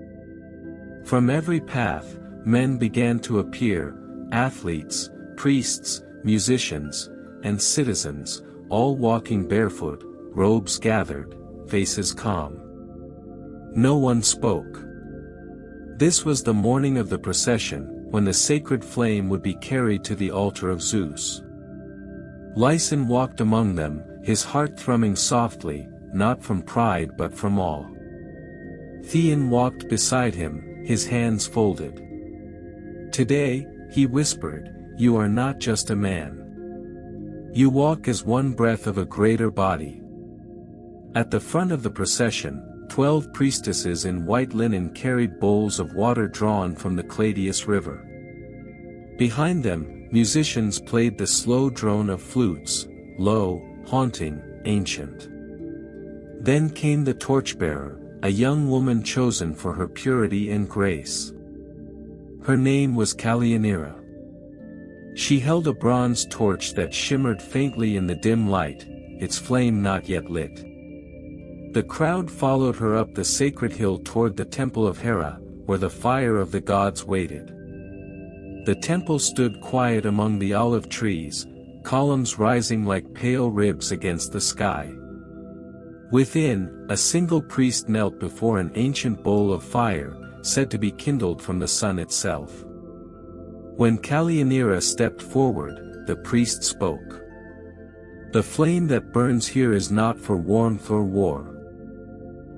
From every path, men began to appear, athletes, priests, musicians, and citizens, all walking barefoot, robes gathered, faces calm. No one spoke. This was the morning of the procession, when the sacred flame would be carried to the altar of Zeus. Lyson walked among them, his heart thrumming softly, not from pride but from awe. Theon walked beside him, his hands folded. "Today," he whispered, "you are not just a man. You walk as one breath of a greater body." At the front of the procession, 12 priestesses in white linen carried bowls of water drawn from the Cladius River. Behind them, musicians played the slow drone of flutes, low, haunting, ancient. Then came the torchbearer, a young woman chosen for her purity and grace. Her name was Callianira. She held a bronze torch that shimmered faintly in the dim light, its flame not yet lit. The crowd followed her up the sacred hill toward the temple of Hera, where the fire of the gods waited. The temple stood quiet among the olive trees, columns rising like pale ribs against the sky. Within, a single priest knelt before an ancient bowl of fire, said to be kindled from the sun itself. When Callianira stepped forward, the priest spoke. "The flame that burns here is not for warmth or war,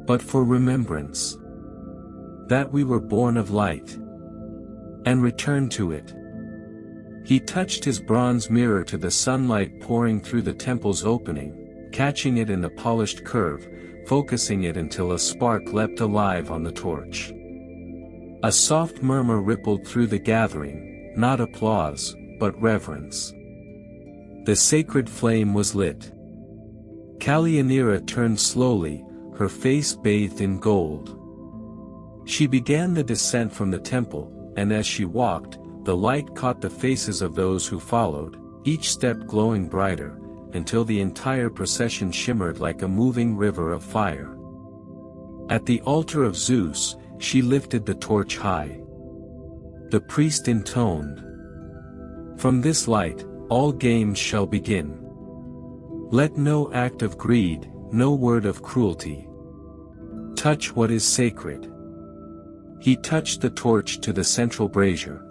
but for remembrance. That we were born of light, and return to it." He touched his bronze mirror to the sunlight pouring through the temple's opening, catching it in the polished curve, focusing it until a spark leapt alive on the torch. A soft murmur rippled through the gathering, not applause, but reverence. The sacred flame was lit. Callianira turned slowly, her face bathed in gold. She began the descent from the temple, and as she walked, the light caught the faces of those who followed, each step glowing brighter, until the entire procession shimmered like a moving river of fire. At the altar of Zeus, she lifted the torch high. The priest intoned, "From this light, all games shall begin. Let no act of greed, no word of cruelty, touch what is sacred." He touched the torch to the central brazier.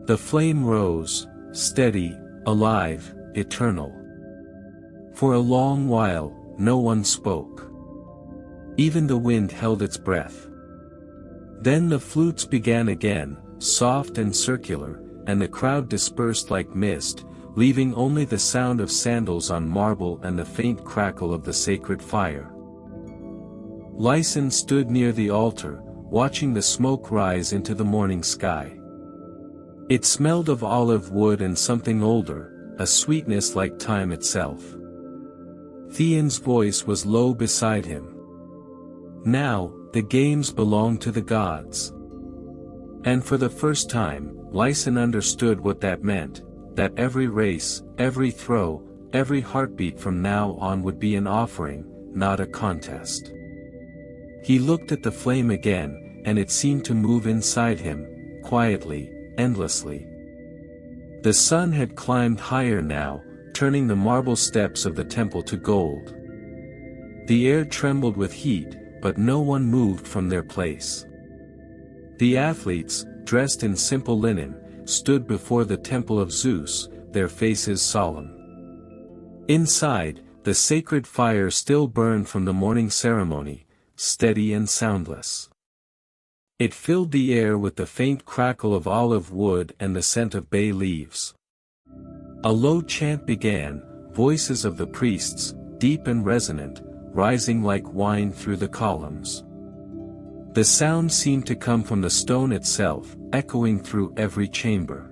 The flame rose, steady, alive, eternal. For a long while, no one spoke. Even the wind held its breath. Then the flutes began again, soft and circular, and the crowd dispersed like mist, leaving only the sound of sandals on marble and the faint crackle of the sacred fire. Lyson stood near the altar, watching the smoke rise into the morning sky. It smelled of olive wood and something older, a sweetness like time itself. Theon's voice was low beside him. "Now, the games belong to the gods." And for the first time, Lyson understood what that meant, that every race, every throw, every heartbeat from now on would be an offering, not a contest. He looked at the flame again, and it seemed to move inside him, quietly, endlessly. The sun had climbed higher now, turning the marble steps of the temple to gold. The air trembled with heat, but no one moved from their place. The athletes, dressed in simple linen, stood before the temple of Zeus, their faces solemn. Inside, the sacred fire still burned from the morning ceremony, steady and soundless. It filled the air with the faint crackle of olive wood and the scent of bay leaves. A low chant began, voices of the priests, deep and resonant, rising like wine through the columns. The sound seemed to come from the stone itself, echoing through every chamber.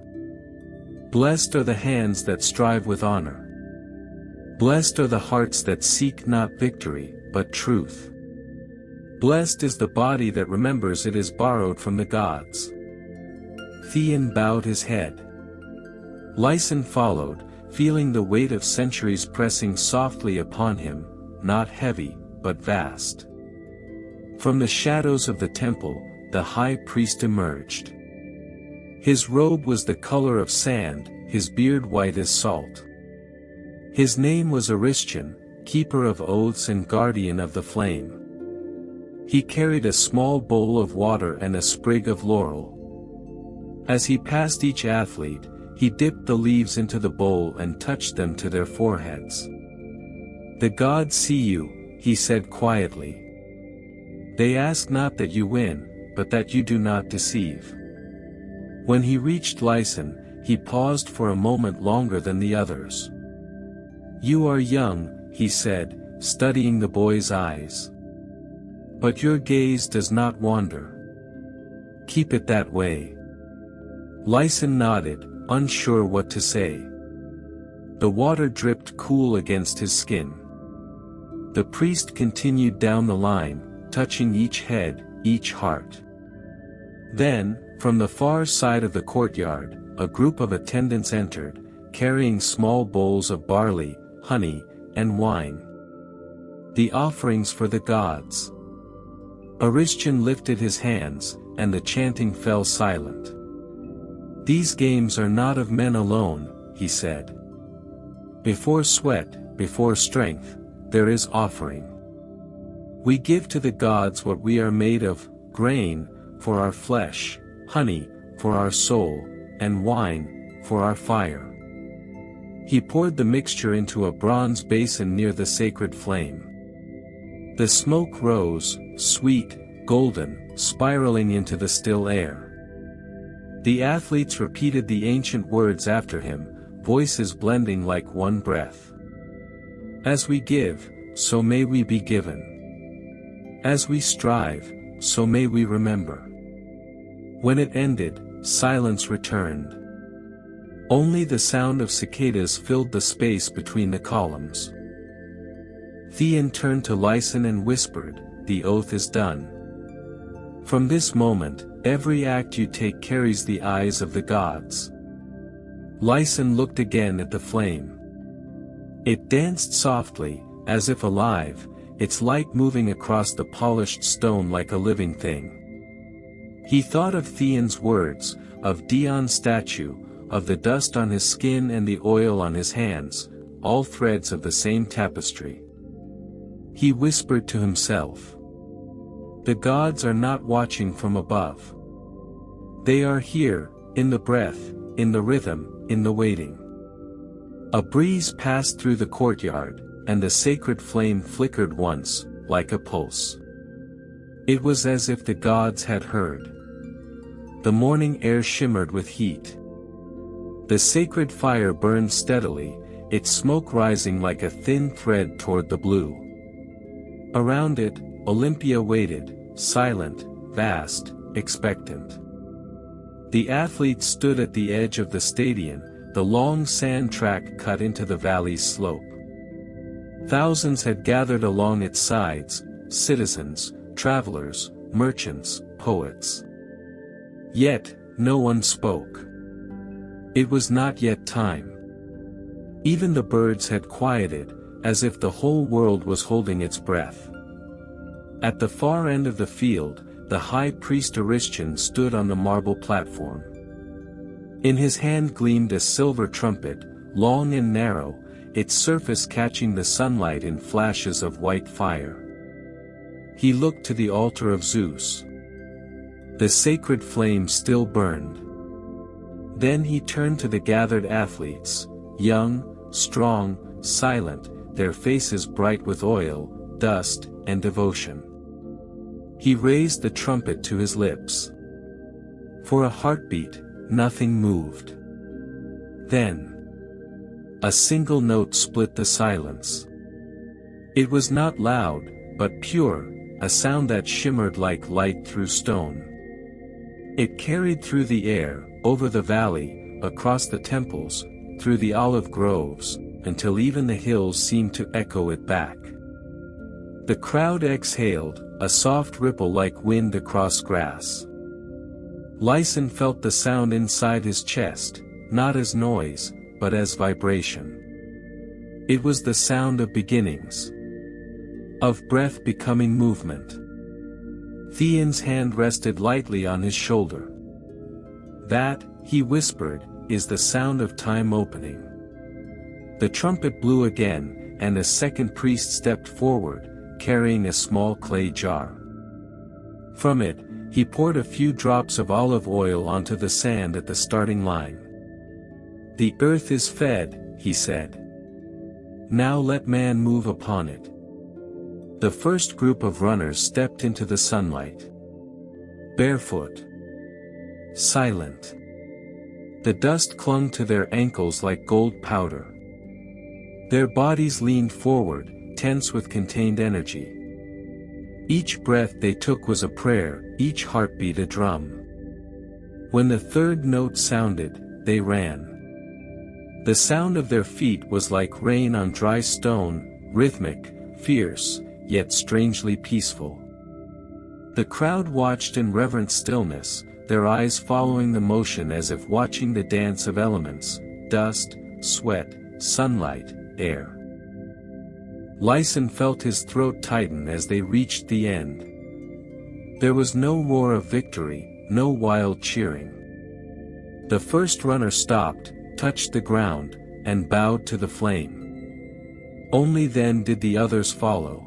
Blessed are the hands that strive with honor. Blessed are the hearts that seek not victory, but truth. Blessed is the body that remembers it is borrowed from the gods. Theon bowed his head. Lyson followed, feeling the weight of centuries pressing softly upon him, not heavy, but vast. From the shadows of the temple, the high priest emerged. His robe was the color of sand, his beard white as salt. His name was Aristian, keeper of oaths and guardian of the flame. He carried a small bowl of water and a sprig of laurel. As he passed each athlete, he dipped the leaves into the bowl and touched them to their foreheads. "The gods see you," he said quietly. "They ask not that you win, but that you do not deceive." When he reached Lyson, he paused for a moment longer than the others. "You are young," he said, studying the boy's eyes. "But your gaze does not wander. Keep it that way." Lyson nodded, unsure what to say. The water dripped cool against his skin. The priest continued down the line, touching each head, each heart. Then, from the far side of the courtyard, a group of attendants entered, carrying small bowls of barley, honey, and wine. The offerings for the gods. Aristian lifted his hands, and the chanting fell silent. "These games are not of men alone," he said. "Before sweat, before strength, there is offering. We give to the gods what we are made of, grain, for our flesh, honey, for our soul, and wine, for our fire." He poured the mixture into a bronze basin near the sacred flame. The smoke rose, sweet, golden, spiraling into the still air. The athletes repeated the ancient words after him, voices blending like one breath. "As we give, so may we be given. As we strive, so may we remember." When it ended, silence returned. Only the sound of cicadas filled the space between the columns. Theon turned to Lyson and whispered, "The oath is done. From this moment, every act you take carries the eyes of the gods." Lyson looked again at the flame. It danced softly, as if alive, its light moving across the polished stone like a living thing. He thought of Theon's words, of Dion's statue, of the dust on his skin and the oil on his hands, all threads of the same tapestry. He whispered to himself. The gods are not watching from above. They are here, in the breath, in the rhythm, in the waiting. A breeze passed through the courtyard, and the sacred flame flickered once, like a pulse. It was as if the gods had heard. The morning air shimmered with heat. The sacred fire burned steadily, its smoke rising like a thin thread toward the blue. Around it, Olympia waited, silent, vast, expectant. The athletes stood at the edge of the stadium, the long sand track cut into the valley's slope. Thousands had gathered along its sides, citizens, travelers, merchants, poets. Yet, no one spoke. It was not yet time. Even the birds had quieted, as if the whole world was holding its breath. At the far end of the field, the high priest Aristian stood on the marble platform. In his hand gleamed a silver trumpet, long and narrow, its surface catching the sunlight in flashes of white fire. He looked to the altar of Zeus. The sacred flame still burned. Then he turned to the gathered athletes, young, strong, silent, their faces bright with oil, dust, and devotion. He raised the trumpet to his lips. For a heartbeat, nothing moved. Then, a single note split the silence. It was not loud, but pure, a sound that shimmered like light through stone. It carried through the air, over the valley, across the temples, through the olive groves, until even the hills seemed to echo it back. The crowd exhaled, a soft ripple like wind across grass. Lyson felt the sound inside his chest, not as noise, but as vibration. It was the sound of beginnings. Of breath becoming movement. Theon's hand rested lightly on his shoulder. That, he whispered, is the sound of time opening. The trumpet blew again, and a second priest stepped forward, carrying a small clay jar. From it, he poured a few drops of olive oil onto the sand at the starting line. The earth is fed, he said. Now let man move upon it. The first group of runners stepped into the sunlight. Barefoot. Silent. The dust clung to their ankles like gold powder. Their bodies leaned forward, tense with contained energy. Each breath they took was a prayer, each heartbeat a drum. When the third note sounded, they ran. The sound of their feet was like rain on dry stone, rhythmic, fierce, yet strangely peaceful. The crowd watched in reverent stillness, their eyes following the motion as if watching the dance of elements, dust, sweat, sunlight, air. Lyson felt his throat tighten as they reached the end. There was no roar of victory, no wild cheering. The first runner stopped, touched the ground, and bowed to the flame. Only then did the others follow.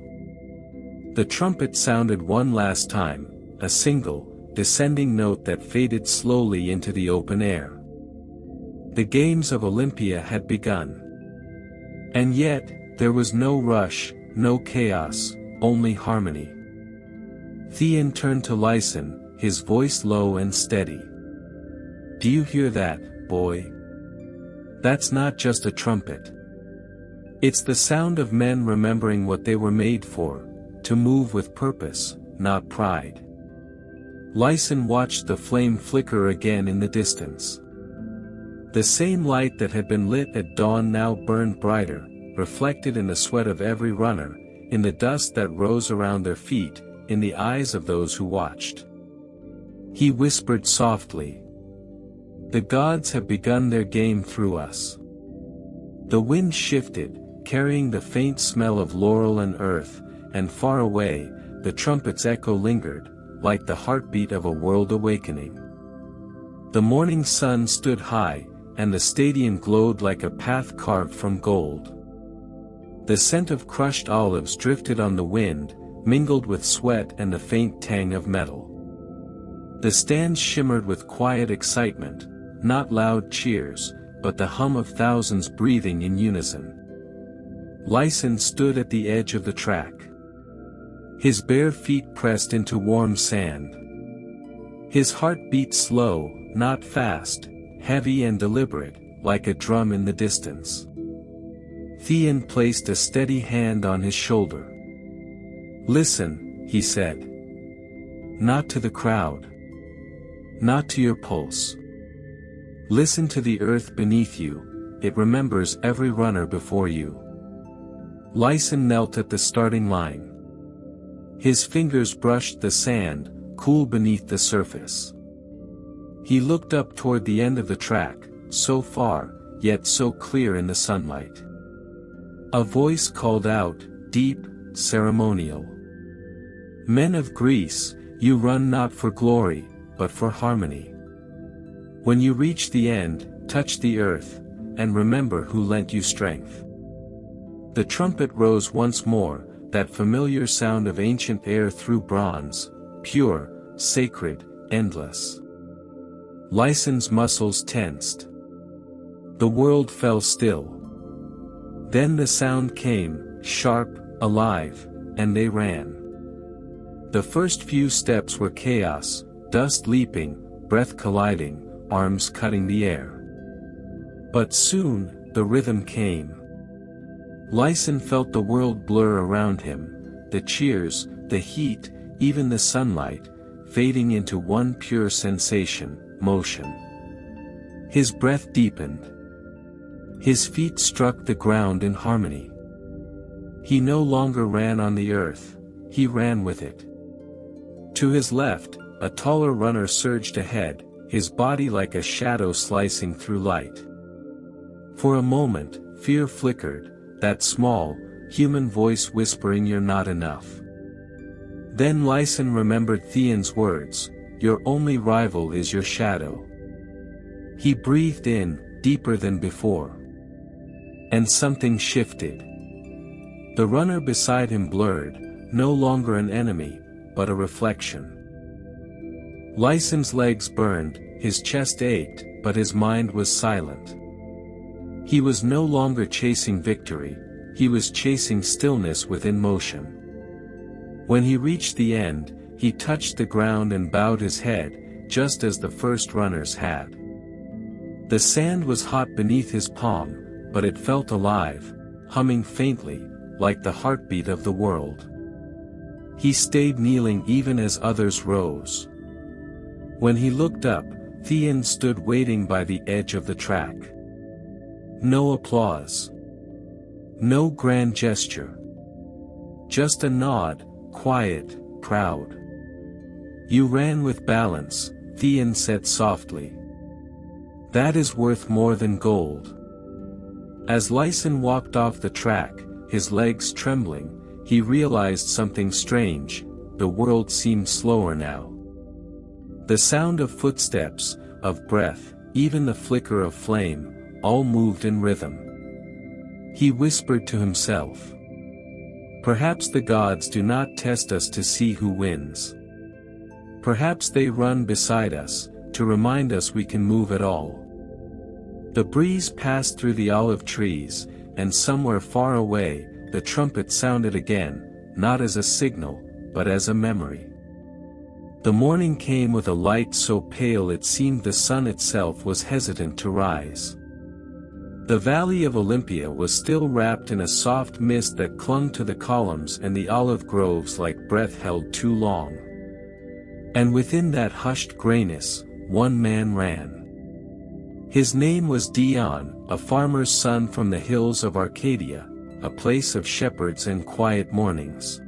The trumpet sounded one last time, a single, descending note that faded slowly into the open air. The games of Olympia had begun. And yet, there was no rush, no chaos, only harmony. Theon turned to Lyson, his voice low and steady. Do you hear that, boy? That's not just a trumpet. It's the sound of men remembering what they were made for, to move with purpose, not pride. Lyson watched the flame flicker again in the distance. The same light that had been lit at dawn now burned brighter, reflected in the sweat of every runner, in the dust that rose around their feet, in the eyes of those who watched. He whispered softly. The gods have begun their game through us. The wind shifted, carrying the faint smell of laurel and earth, and far away, the trumpet's echo lingered, like the heartbeat of a world awakening. The morning sun stood high, and the stadium glowed like a path carved from gold. The scent of crushed olives drifted on the wind, mingled with sweat and the faint tang of metal. The stands shimmered with quiet excitement, not loud cheers, but the hum of thousands breathing in unison. Lyson stood at the edge of the track. His bare feet pressed into warm sand. His heart beat slow, not fast, heavy and deliberate, like a drum in the distance. Theon placed a steady hand on his shoulder. Listen, he said. Not to the crowd. Not to your pulse. Listen to the earth beneath you, it remembers every runner before you. Lyson knelt at the starting line. His fingers brushed the sand, cool beneath the surface. He looked up toward the end of the track, so far, yet so clear in the sunlight. A voice called out, deep, ceremonial. Men of Greece, you run not for glory, but for harmony. When you reach the end, touch the earth, and remember who lent you strength. The trumpet rose once more, that familiar sound of ancient air through bronze, pure, sacred, endless. Lyson's muscles tensed. The world fell still. Then the sound came, sharp, alive, and they ran. The first few steps were chaos, dust leaping, breath colliding, arms cutting the air. But soon, the rhythm came. Lyson felt the world blur around him, the cheers, the heat, even the sunlight, fading into one pure sensation, motion. His breath deepened. His feet struck the ground in harmony. He no longer ran on the earth, he ran with it. To his left, a taller runner surged ahead, his body like a shadow slicing through light. For a moment, fear flickered, that small, human voice whispering you're not enough. Then Lyson remembered Theon's words, your only rival is your shadow. He breathed in, deeper than before. And something shifted. The runner beside him blurred, no longer an enemy, but a reflection. Lyson's legs burned, his chest ached, but his mind was silent. He was no longer chasing victory, he was chasing stillness within motion. When he reached the end, he touched the ground and bowed his head, just as the first runners had. The sand was hot beneath his palm, but it felt alive, humming faintly, like the heartbeat of the world. He stayed kneeling even as others rose. When he looked up, Theon stood waiting by the edge of the track. No applause. No grand gesture. Just a nod, quiet, proud. You ran with balance, Theon said softly. That is worth more than gold. As Lyson walked off the track, his legs trembling, he realized something strange, the world seemed slower now. The sound of footsteps, of breath, even the flicker of flame, all moved in rhythm. He whispered to himself. Perhaps the gods do not test us to see who wins. Perhaps they run beside us, to remind us we can move at all. The breeze passed through the olive trees, and somewhere far away, the trumpet sounded again, not as a signal, but as a memory. The morning came with a light so pale it seemed the sun itself was hesitant to rise. The valley of Olympia was still wrapped in a soft mist that clung to the columns and the olive groves like breath held too long. And within that hushed grayness, one man ran. His name was Dion, a farmer's son from the hills of Arcadia, a place of shepherds and quiet mornings.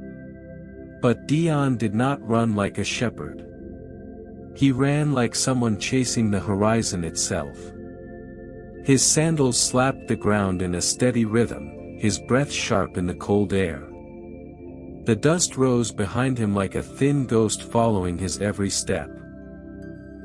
But Dion did not run like a shepherd. He ran like someone chasing the horizon itself. His sandals slapped the ground in a steady rhythm, his breath sharp in the cold air. The dust rose behind him like a thin ghost following his every step.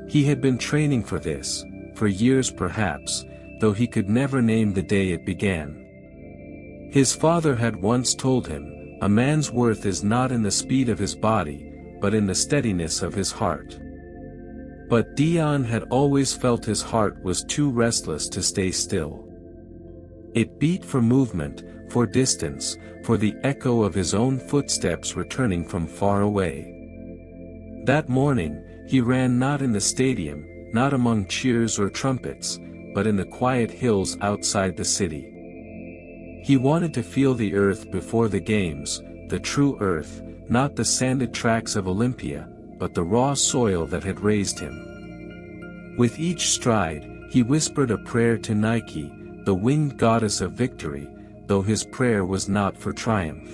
He had been training for this, for years perhaps, though he could never name the day it began. His father had once told him, a man's worth is not in the speed of his body, but in the steadiness of his heart. But Dion had always felt his heart was too restless to stay still. It beat for movement, for distance, for the echo of his own footsteps returning from far away. That morning, he ran not in the stadium, not among cheers or trumpets, but in the quiet hills outside the city. He wanted to feel the earth before the games, the true earth, not the sanded tracks of Olympia, but the raw soil that had raised him. With each stride, he whispered a prayer to Nike, the winged goddess of victory, though his prayer was not for triumph.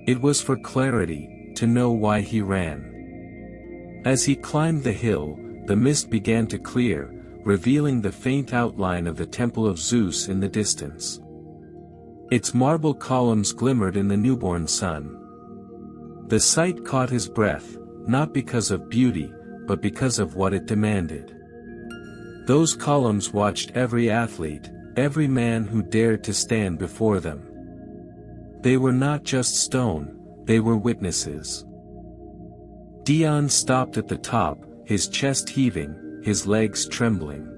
It was for clarity, to know why he ran. As he climbed the hill, the mist began to clear, revealing the faint outline of the temple of Zeus in the distance. Its marble columns glimmered in the newborn sun. The sight caught his breath, not because of beauty, but because of what it demanded. Those columns watched every athlete, every man who dared to stand before them. They were not just stone, they were witnesses. Dion stopped at the top, his chest heaving, his legs trembling.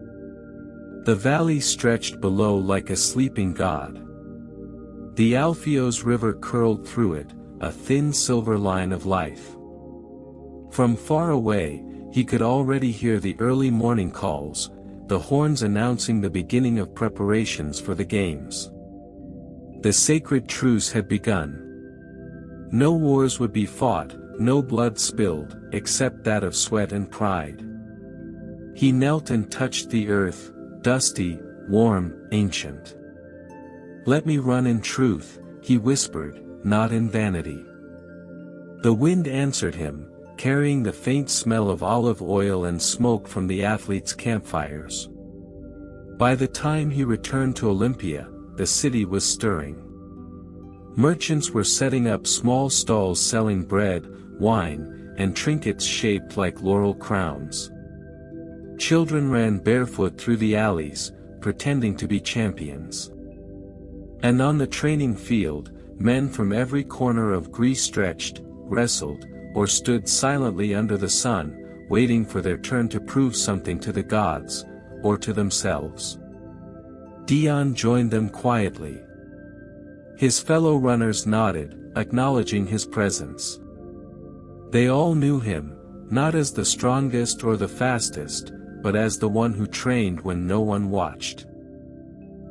The valley stretched below like a sleeping god. The Alpheus River curled through it, a thin silver line of life. From far away, he could already hear the early morning calls, the horns announcing the beginning of preparations for the games. The sacred truce had begun. No wars would be fought, no blood spilled, except that of sweat and pride. He knelt and touched the earth, dusty, warm, ancient. "Let me run in truth," he whispered, "not in vanity." The wind answered him, carrying the faint smell of olive oil and smoke from the athletes' campfires. By the time he returned to Olympia, the city was stirring. Merchants were setting up small stalls selling bread, wine, and trinkets shaped like laurel crowns. Children ran barefoot through the alleys, pretending to be champions. And on the training field, men from every corner of Greece stretched, wrestled, or stood silently under the sun, waiting for their turn to prove something to the gods, or to themselves. Dion joined them quietly. His fellow runners nodded, acknowledging his presence. They all knew him, not as the strongest or the fastest, but as the one who trained when no one watched.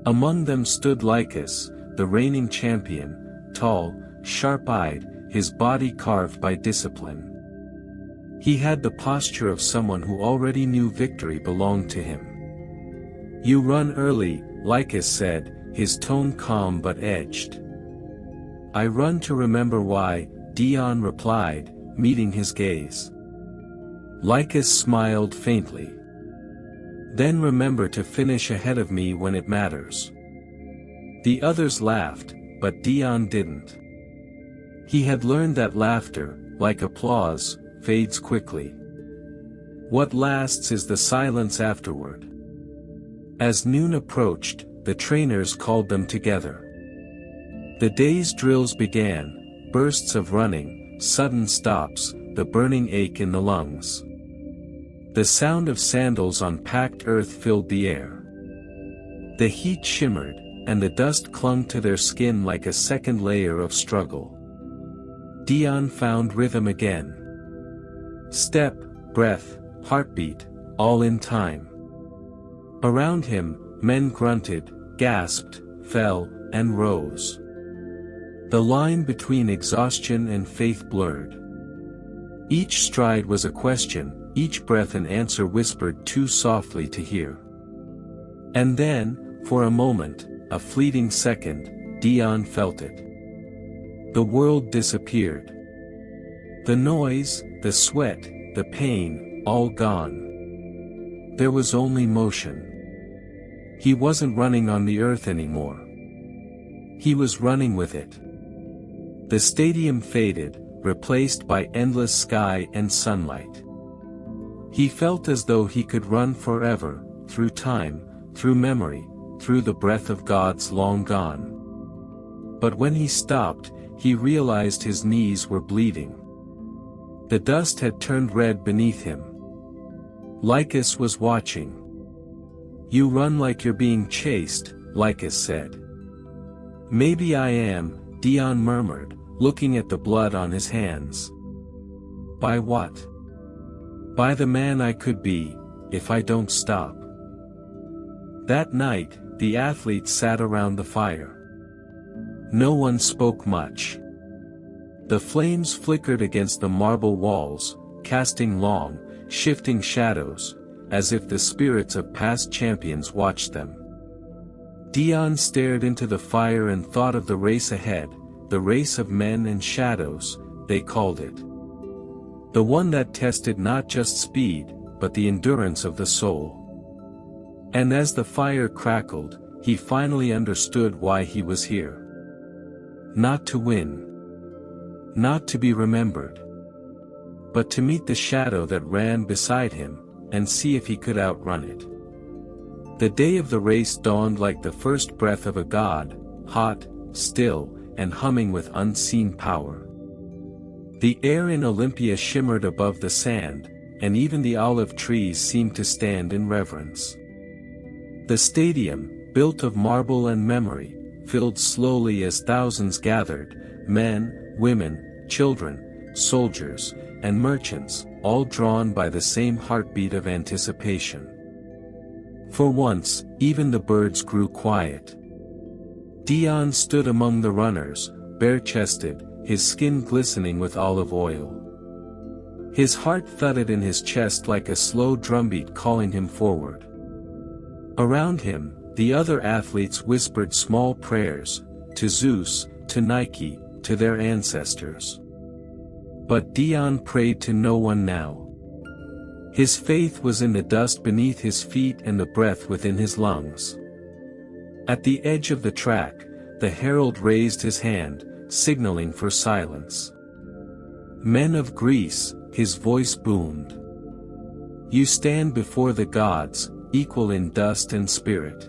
Among them stood Lycus, the reigning champion, tall, sharp-eyed, his body carved by discipline. He had the posture of someone who already knew victory belonged to him. "You run early," Lycus said, his tone calm but edged. "I run to remember why," Dion replied, meeting his gaze. Lycus smiled faintly. "Then remember to finish ahead of me when it matters." The others laughed, but Dion didn't. He had learned that laughter, like applause, fades quickly. What lasts is the silence afterward. As noon approached, the trainers called them together. The day's drills began, bursts of running, sudden stops, the burning ache in the lungs. The sound of sandals on packed earth filled the air. The heat shimmered, and the dust clung to their skin like a second layer of struggle. Dion found rhythm again. Step, breath, heartbeat, all in time. Around him, men grunted, gasped, fell, and rose. The line between exhaustion and faith blurred. Each stride was a question, each breath an answer whispered too softly to hear. And then, for a moment, a fleeting second, Dion felt it. The world disappeared. The noise, the sweat, the pain, all gone. There was only motion. He wasn't running on the earth anymore. He was running with it. The stadium faded, replaced by endless sky and sunlight. He felt as though he could run forever, through time, through memory, through the breath of gods long gone. But when he stopped, he realized his knees were bleeding. The dust had turned red beneath him. Lycus was watching. "You run like you're being chased," Lycus said. "Maybe I am," Dion murmured, looking at the blood on his hands. "By what?" "By the man I could be, if I don't stop." That night, the athletes sat around the fire. No one spoke much. The flames flickered against the marble walls, casting long, shifting shadows, as if the spirits of past champions watched them. Dion stared into the fire and thought of the race ahead, the race of men and shadows, they called it. The one that tested not just speed, but the endurance of the soul. And as the fire crackled, he finally understood why he was here. Not to win. Not to be remembered. But to meet the shadow that ran beside him, and see if he could outrun it. The day of the race dawned like the first breath of a god, hot, still, and humming with unseen power. The air in Olympia shimmered above the sand, and even the olive trees seemed to stand in reverence. The stadium, built of marble and memory, filled slowly as thousands gathered, men, women, children, soldiers, and merchants, all drawn by the same heartbeat of anticipation. For once, even the birds grew quiet. Dion stood among the runners, bare-chested, his skin glistening with olive oil. His heart thudded in his chest like a slow drumbeat calling him forward. Around him, the other athletes whispered small prayers, to Zeus, to Nike, to their ancestors. But Dion prayed to no one now. His faith was in the dust beneath his feet and the breath within his lungs. At the edge of the track, the herald raised his hand, signaling for silence. "Men of Greece," his voice boomed. "You stand before the gods, equal in dust and spirit.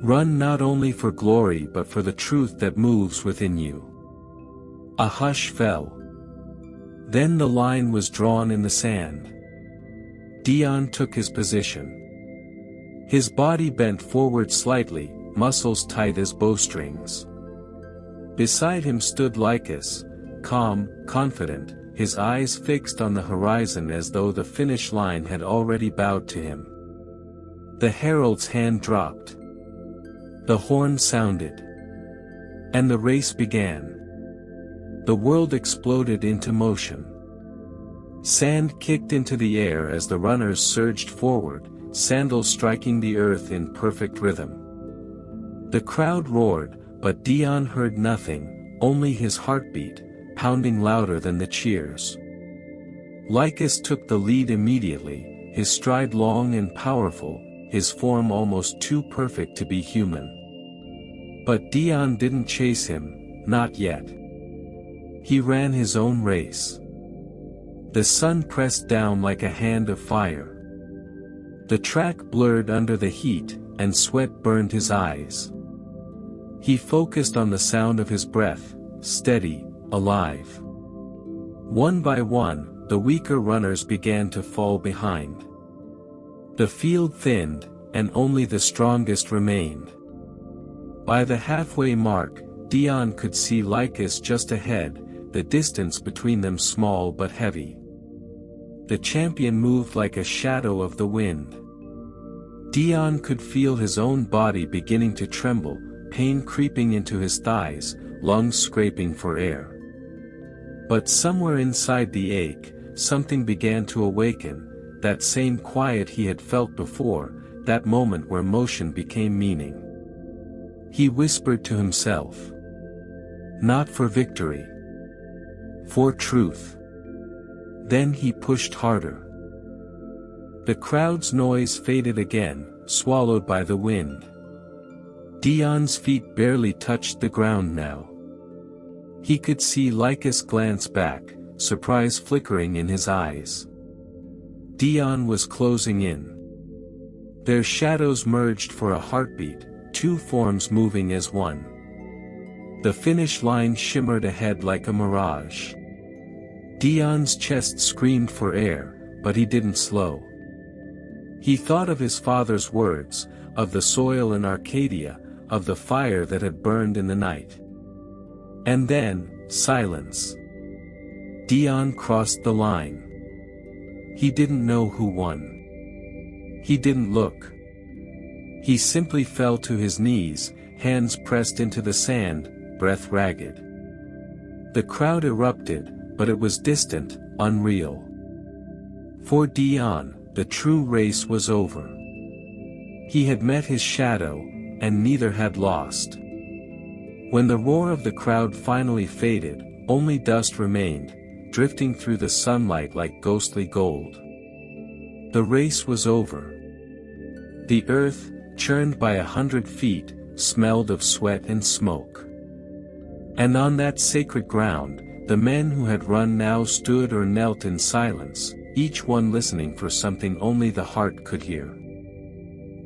Run not only for glory but for the truth that moves within you." A hush fell. Then the line was drawn in the sand. Dion took his position. His body bent forward slightly, muscles tight as bowstrings. Beside him stood Lycus, calm, confident, his eyes fixed on the horizon as though the finish line had already bowed to him. The herald's hand dropped. The horn sounded. And the race began. The world exploded into motion. Sand kicked into the air as the runners surged forward, sandals striking the earth in perfect rhythm. The crowd roared, but Dion heard nothing, only his heartbeat, pounding louder than the cheers. Lycus took the lead immediately, his stride long and powerful, his form almost too perfect to be human. But Dion didn't chase him, not yet. He ran his own race. The sun pressed down like a hand of fire. The track blurred under the heat, and sweat burned his eyes. He focused on the sound of his breath, steady, alive. One by one, the weaker runners began to fall behind. The field thinned, and only the strongest remained. By the halfway mark, Dion could see Lycus just ahead, the distance between them small but heavy. The champion moved like a shadow of the wind. Dion could feel his own body beginning to tremble, pain creeping into his thighs, lungs scraping for air. But somewhere inside the ache, something began to awaken, that same quiet he had felt before, that moment where motion became meaning. He whispered to himself. Not for victory. For truth. Then he pushed harder. The crowd's noise faded again, swallowed by the wind. Dion's feet barely touched the ground now. He could see Lycus glance back, surprise flickering in his eyes. Dion was closing in. Their shadows merged for a heartbeat, two forms moving as one. The finish line shimmered ahead like a mirage. Dion's chest screamed for air, but he didn't slow. He thought of his father's words, of the soil in Arcadia, of the fire that had burned in the night. And then, silence. Dion crossed the line. He didn't know who won. He didn't look. He simply fell to his knees, hands pressed into the sand, breath ragged. The crowd erupted, but it was distant, unreal. For Dion, the true race was over. He had met his shadow, and neither had lost. When the roar of the crowd finally faded, only dust remained, drifting through the sunlight like ghostly gold. The race was over. The earth, churned by 100 feet, smelled of sweat and smoke. And on that sacred ground, the men who had run now stood or knelt in silence, each one listening for something only the heart could hear.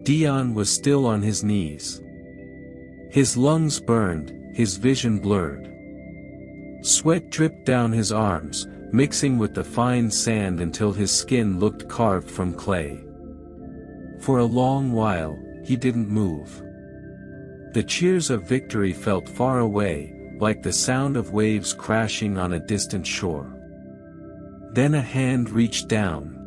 Dion was still on his knees. His lungs burned, his vision blurred. Sweat dripped down his arms, mixing with the fine sand until his skin looked carved from clay. For a long while, he didn't move. The cheers of victory felt far away, like the sound of waves crashing on a distant shore. Then a hand reached down.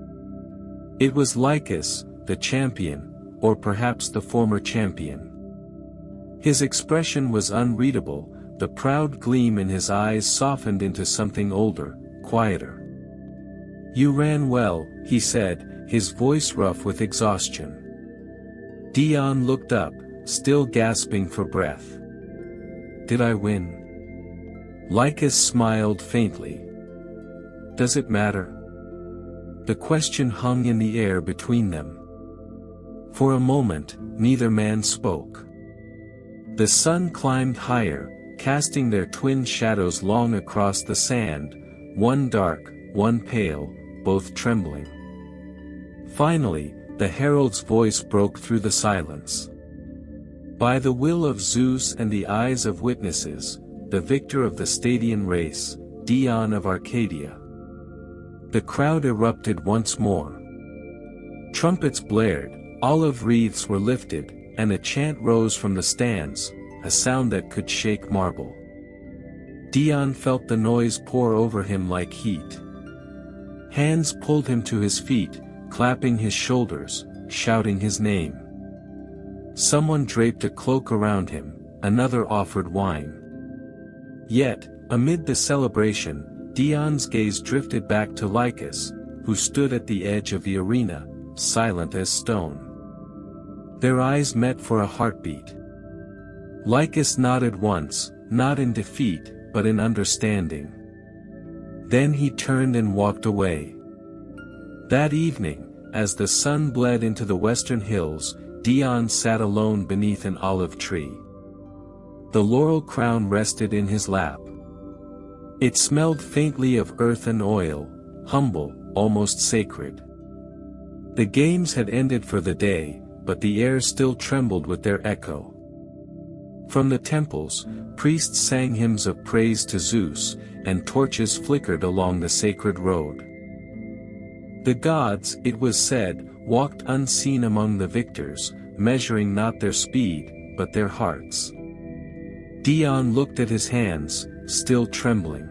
It was Lycus, the champion, or perhaps the former champion. His expression was unreadable, the proud gleam in his eyes softened into something older, quieter. "You ran well," he said, his voice rough with exhaustion. Dion looked up, still gasping for breath. "Did I win?" Lycus smiled faintly. "Does it matter?" The question hung in the air between them. For a moment, neither man spoke. The sun climbed higher, casting their twin shadows long across the sand, one dark, one pale, both trembling. Finally, the herald's voice broke through the silence. "By the will of Zeus and the eyes of witnesses, the victor of the Stadian race, Dion of Arcadia." The crowd erupted once more. Trumpets blared, olive wreaths were lifted, and a chant rose from the stands, a sound that could shake marble. Dion felt the noise pour over him like heat. Hands pulled him to his feet, clapping his shoulders, shouting his name. Someone draped a cloak around him, another offered wine. Yet, amid the celebration, Dion's gaze drifted back to Lycus, who stood at the edge of the arena, silent as stone. Their eyes met for a heartbeat. Lycus nodded once, not in defeat, but in understanding. Then he turned and walked away. That evening, as the sun bled into the western hills, Dion sat alone beneath an olive tree. The laurel crown rested in his lap. It smelled faintly of earth and oil, humble, almost sacred. The games had ended for the day, but the air still trembled with their echo. From the temples, priests sang hymns of praise to Zeus, and torches flickered along the sacred road. The gods, it was said, walked unseen among the victors, measuring not their speed, but their hearts. Dion looked at his hands, still trembling.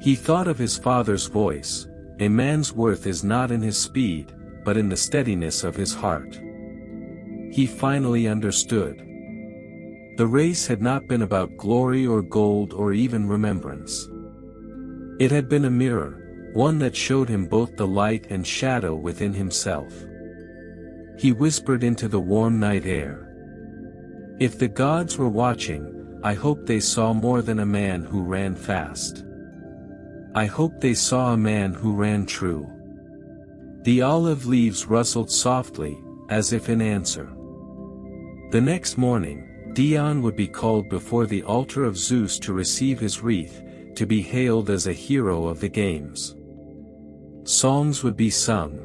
He thought of his father's voice, "A man's worth is not in his speed, but in the steadiness of his heart." He finally understood. The race had not been about glory or gold or even remembrance. It had been a mirror, one that showed him both the light and shadow within himself. He whispered into the warm night air. "If the gods were watching, I hope they saw more than a man who ran fast. I hope they saw a man who ran true." The olive leaves rustled softly, as if in answer. The next morning, Dion would be called before the altar of Zeus to receive his wreath, to be hailed as a hero of the games. Songs would be sung.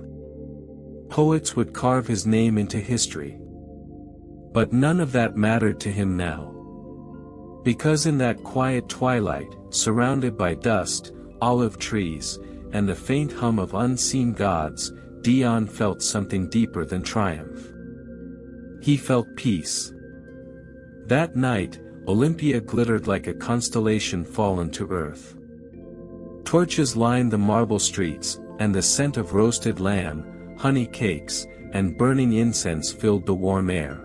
Poets would carve his name into history. But none of that mattered to him now. Because in that quiet twilight, surrounded by dust, olive trees, and the faint hum of unseen gods, Dion felt something deeper than triumph. He felt peace. That night, Olympia glittered like a constellation fallen to earth. Torches lined the marble streets, and the scent of roasted lamb, honey cakes, and burning incense filled the warm air.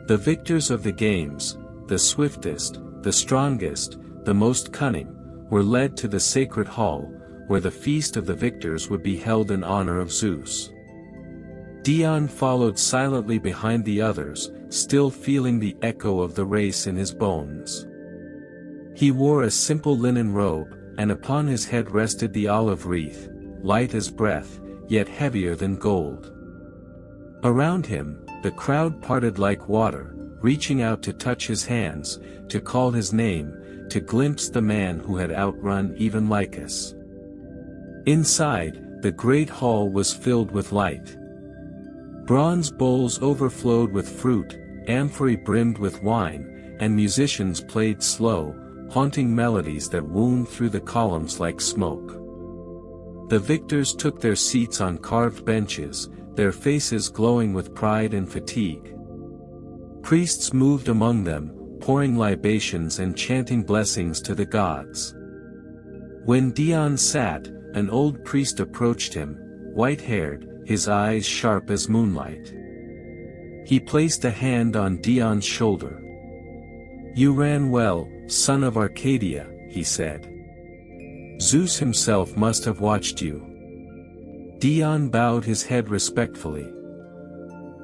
The victors of the games, the swiftest, the strongest, the most cunning, were led to the sacred hall, where the feast of the victors would be held in honor of Zeus. Dion followed silently behind the others, still feeling the echo of the race in his bones. He wore a simple linen robe, and upon his head rested the olive wreath, light as breath, yet heavier than gold. Around him, the crowd parted like water, reaching out to touch his hands, to call his name, to glimpse the man who had outrun even Lycus. Inside, the great hall was filled with light. Bronze bowls overflowed with fruit, amphorae brimmed with wine, and musicians played slow, haunting melodies that wound through the columns like smoke. The victors took their seats on carved benches, their faces glowing with pride and fatigue. Priests moved among them, pouring libations and chanting blessings to the gods. When Dion sat, an old priest approached him, white-haired, his eyes sharp as moonlight. He placed a hand on Dion's shoulder. "You ran well, son of Arcadia," he said. "Zeus himself must have watched you." Dion bowed his head respectfully.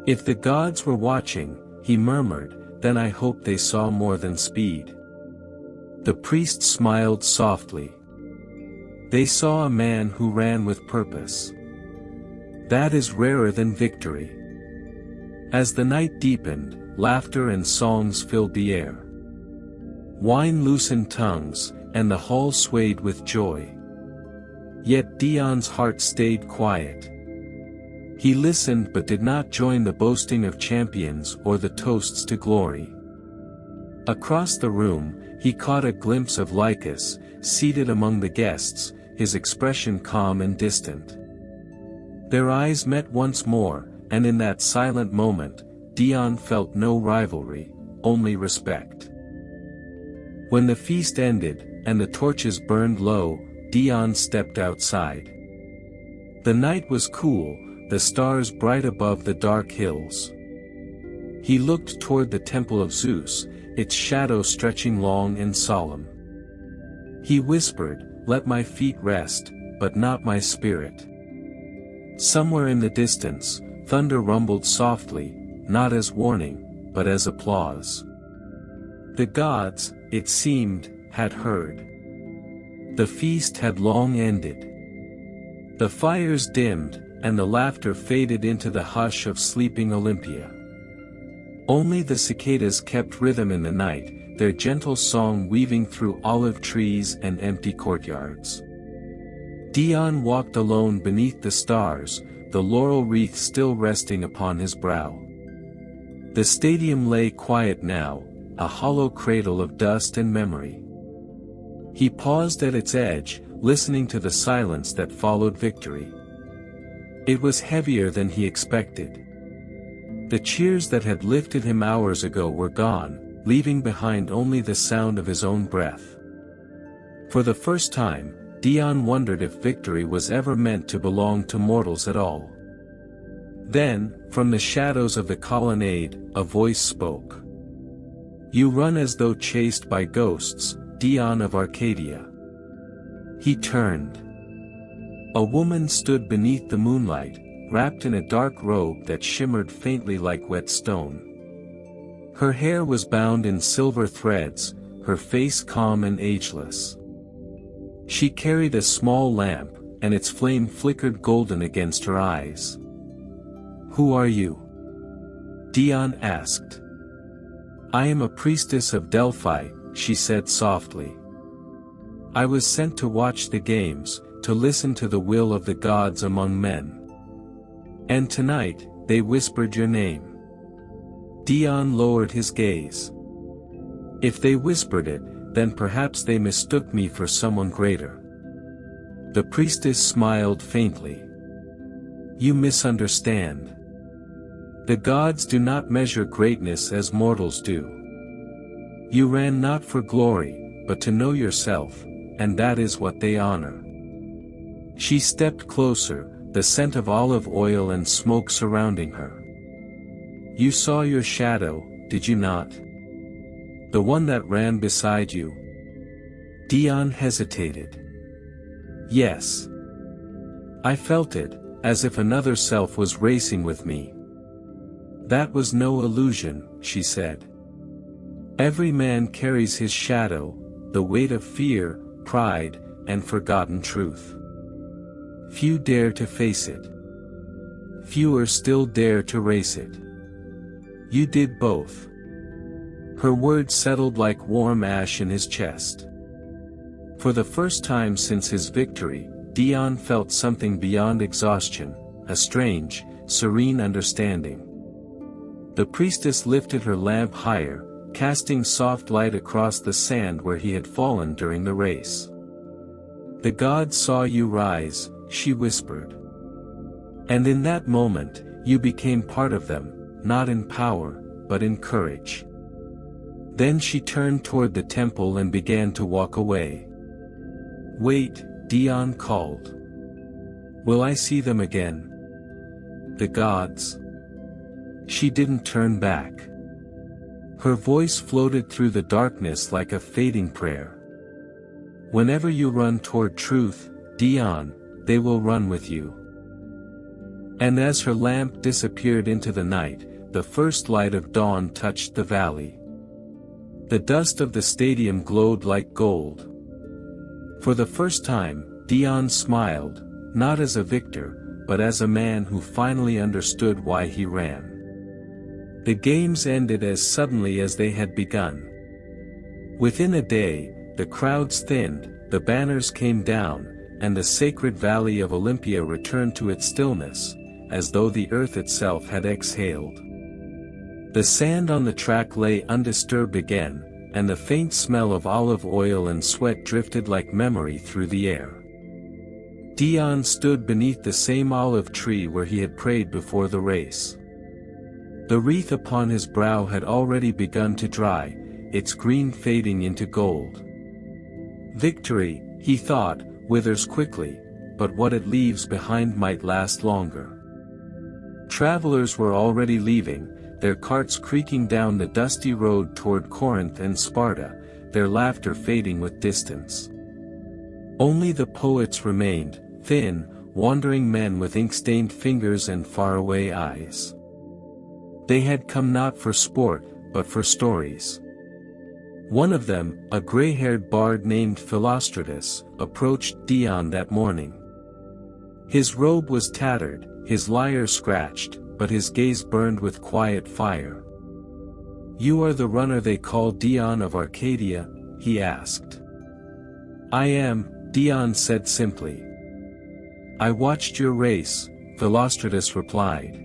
"If the gods were watching," he murmured, "then I hope they saw more than speed." The priest smiled softly. "They saw a man who ran with purpose. That is rarer than victory." As the night deepened, laughter and songs filled the air. Wine loosened tongues, and the hall swayed with joy. Yet Dion's heart stayed quiet. He listened but did not join the boasting of champions or the toasts to glory. Across the room, he caught a glimpse of Lycus, seated among the guests, his expression calm and distant. Their eyes met once more, and in that silent moment, Dion felt no rivalry, only respect. When the feast ended, and the torches burned low, Dion stepped outside. The night was cool, the stars bright above the dark hills. He looked toward the temple of Zeus, its shadow stretching long and solemn. He whispered, "Let my feet rest, but not my spirit." Somewhere in the distance, thunder rumbled softly, not as warning, but as applause. The gods, it seemed, had heard. The feast had long ended. The fires dimmed, and the laughter faded into the hush of sleeping Olympia. Only the cicadas kept rhythm in the night, their gentle song weaving through olive trees and empty courtyards. Dion walked alone beneath the stars, the laurel wreath still resting upon his brow. The stadium lay quiet now, a hollow cradle of dust and memory. He paused at its edge, listening to the silence that followed victory. It was heavier than he expected. The cheers that had lifted him hours ago were gone, leaving behind only the sound of his own breath. For the first time, Dion wondered if victory was ever meant to belong to mortals at all. Then, from the shadows of the colonnade, a voice spoke. "You run as though chased by ghosts, Dion of Arcadia." He turned. A woman stood beneath the moonlight, wrapped in a dark robe that shimmered faintly like wet stone. Her hair was bound in silver threads, her face calm and ageless. She carried a small lamp, and its flame flickered golden against her eyes. "Who are you?" Dion asked. "I am a priestess of Delphi," she said softly. "I was sent to watch the games, to listen to the will of the gods among men. And tonight, they whispered your name." Dion lowered his gaze. "If they whispered it, then perhaps they mistook me for someone greater." The priestess smiled faintly. "You misunderstand. The gods do not measure greatness as mortals do. You ran not for glory, but to know yourself, and that is what they honor." She stepped closer, the scent of olive oil and smoke surrounding her. "You saw your shadow, did you not? The one that ran beside you?" Dion hesitated. "Yes. I felt it, as if another self was racing with me." "That was no illusion," she said. "Every man carries his shadow, the weight of fear, pride, and forgotten truth. Few dare to face it. Fewer still dare to race it. You did both." Her words settled like warm ash in his chest. For the first time since his victory, Dion felt something beyond exhaustion, a strange, serene understanding. The priestess lifted her lamp higher, casting soft light across the sand where he had fallen during the race. "The gods saw you rise," she whispered. "And in that moment, you became part of them, not in power, but in courage. Then she turned toward the temple and began to walk away. "Wait," Dion called. "Will I see them again? The gods?" She didn't turn back. Her voice floated through the darkness like a fading prayer. "Whenever you run toward truth, Dion, they will run with you." And as her lamp disappeared into the night, the first light of dawn touched the valley. The dust of the stadium glowed like gold. For the first time, Dion smiled, not as a victor, but as a man who finally understood why he ran. The games ended as suddenly as they had begun. Within a day, the crowds thinned, the banners came down, and the sacred valley of Olympia returned to its stillness, as though the earth itself had exhaled. The sand on the track lay undisturbed again, and the faint smell of olive oil and sweat drifted like memory through the air. Dion stood beneath the same olive tree where he had prayed before the race. The wreath upon his brow had already begun to dry, its green fading into gold. Victory, he thought, withers quickly, but what it leaves behind might last longer. Travelers were already leaving, their carts creaking down the dusty road toward Corinth and Sparta, their laughter fading with distance. Only the poets remained, thin, wandering men with ink-stained fingers and faraway eyes. They had come not for sport, but for stories. One of them, a gray-haired bard named Philostratus, approached Dion that morning. His robe was tattered, his lyre scratched, but his gaze burned with quiet fire. "You are the runner they call Dion of Arcadia?" he asked. "I am," Dion said simply. "I watched your race," Philostratus replied.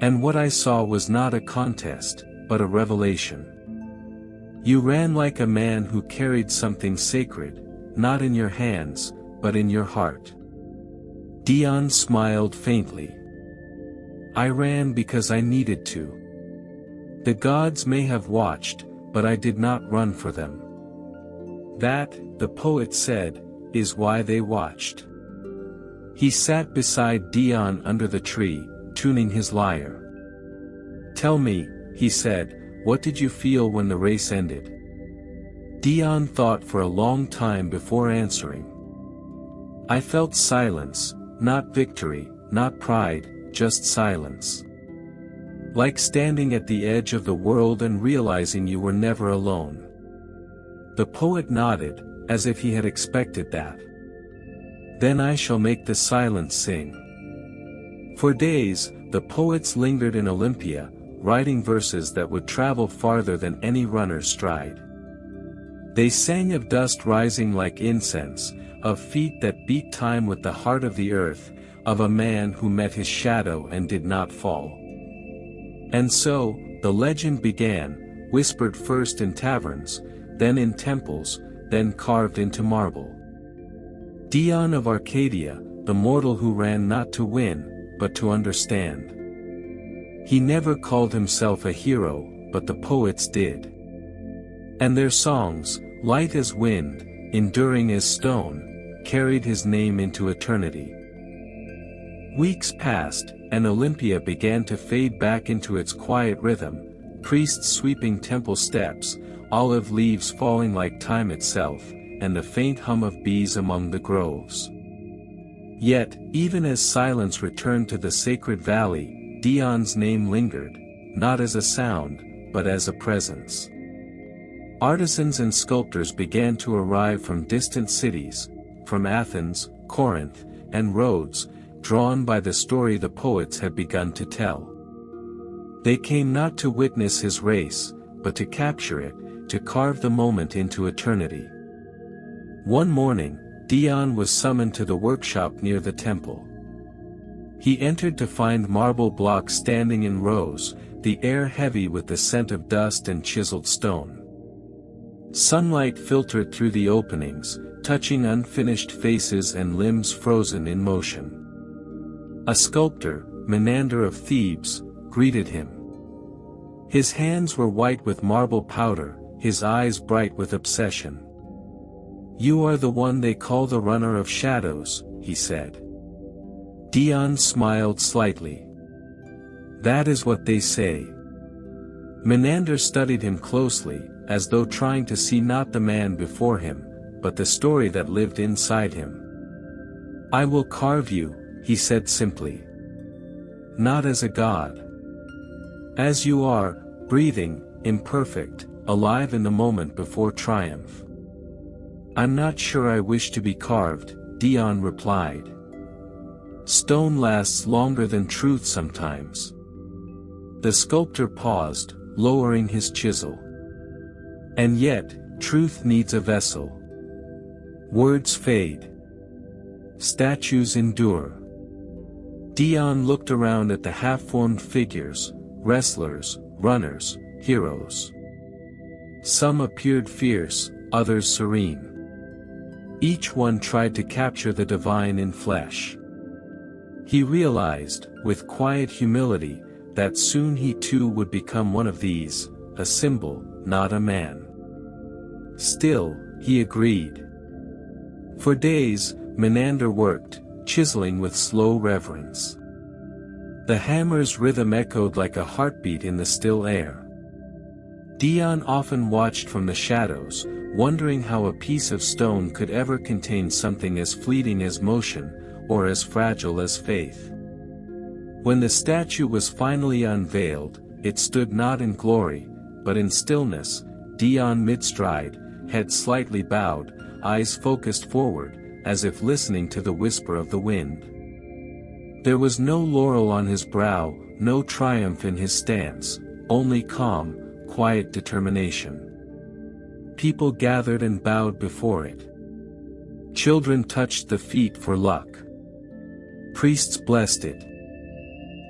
"And what I saw was not a contest, but a revelation. You ran like a man who carried something sacred, not in your hands, but in your heart." Dion smiled faintly. "I ran because I needed to. The gods may have watched, but I did not run for them. That, the poet said, is why they watched." He sat beside Dion under the tree, tuning his lyre. "Tell me," he said, "what did you feel when the race ended?" Dion thought for a long time before answering. "I felt silence, not victory, not pride, just silence. Like standing at the edge of the world and realizing you were never alone." The poet nodded, as if he had expected that. "Then I shall make the silence sing." For days, the poets lingered in Olympia, writing verses that would travel farther than any runner's stride. They sang of dust rising like incense, of feet that beat time with the heart of the earth, of a man who met his shadow and did not fall. And so, the legend began, whispered first in taverns, then in temples, then carved into marble. Dion of Arcadia, the mortal who ran not to win, but to understand. He never called himself a hero, but the poets did. And their songs, light as wind, enduring as stone, carried his name into eternity. Weeks passed, and Olympia began to fade back into its quiet rhythm, priests sweeping temple steps, olive leaves falling like time itself, and the faint hum of bees among the groves. Yet, even as silence returned to the sacred valley, Dion's name lingered, not as a sound, but as a presence. Artisans and sculptors began to arrive from distant cities, from Athens, Corinth, and Rhodes, drawn by the story the poets had begun to tell. They came not to witness his race, but to capture it, to carve the moment into eternity. One morning, Dion was summoned to the workshop near the temple. He entered to find marble blocks standing in rows, the air heavy with the scent of dust and chiseled stone. Sunlight filtered through the openings, touching unfinished faces and limbs frozen in motion. A sculptor, Menander of Thebes, greeted him. His hands were white with marble powder, his eyes bright with obsession. "You are the one they call the runner of shadows," he said. Dion smiled slightly. "That is what they say." Menander studied him closely, as though trying to see not the man before him, but the story that lived inside him. "I will carve you," he said simply. "Not as a god. As you are, breathing, imperfect, alive in the moment before triumph." "I'm not sure I wish to be carved," Dion replied. "Stone lasts longer than truth sometimes." The sculptor paused, lowering his chisel. "And yet, truth needs a vessel. Words fade. Statues endure." Dion looked around at the half-formed figures, wrestlers, runners, heroes. Some appeared fierce, others serene. Each one tried to capture the divine in flesh. He realized, with quiet humility, that soon he too would become one of these, a symbol, not a man. Still, he agreed. For days, Menander worked, chiseling with slow reverence. The hammer's rhythm echoed like a heartbeat in the still air. Dion often watched from the shadows, wondering how a piece of stone could ever contain something as fleeting as motion, or as fragile as faith. When the statue was finally unveiled, it stood not in glory, but in stillness, Dion mid-stride, head slightly bowed, eyes focused forward, as if listening to the whisper of the wind. There was no laurel on his brow, no triumph in his stance, only calm, quiet determination. People gathered and bowed before it. Children touched the feet for luck. Priests blessed it.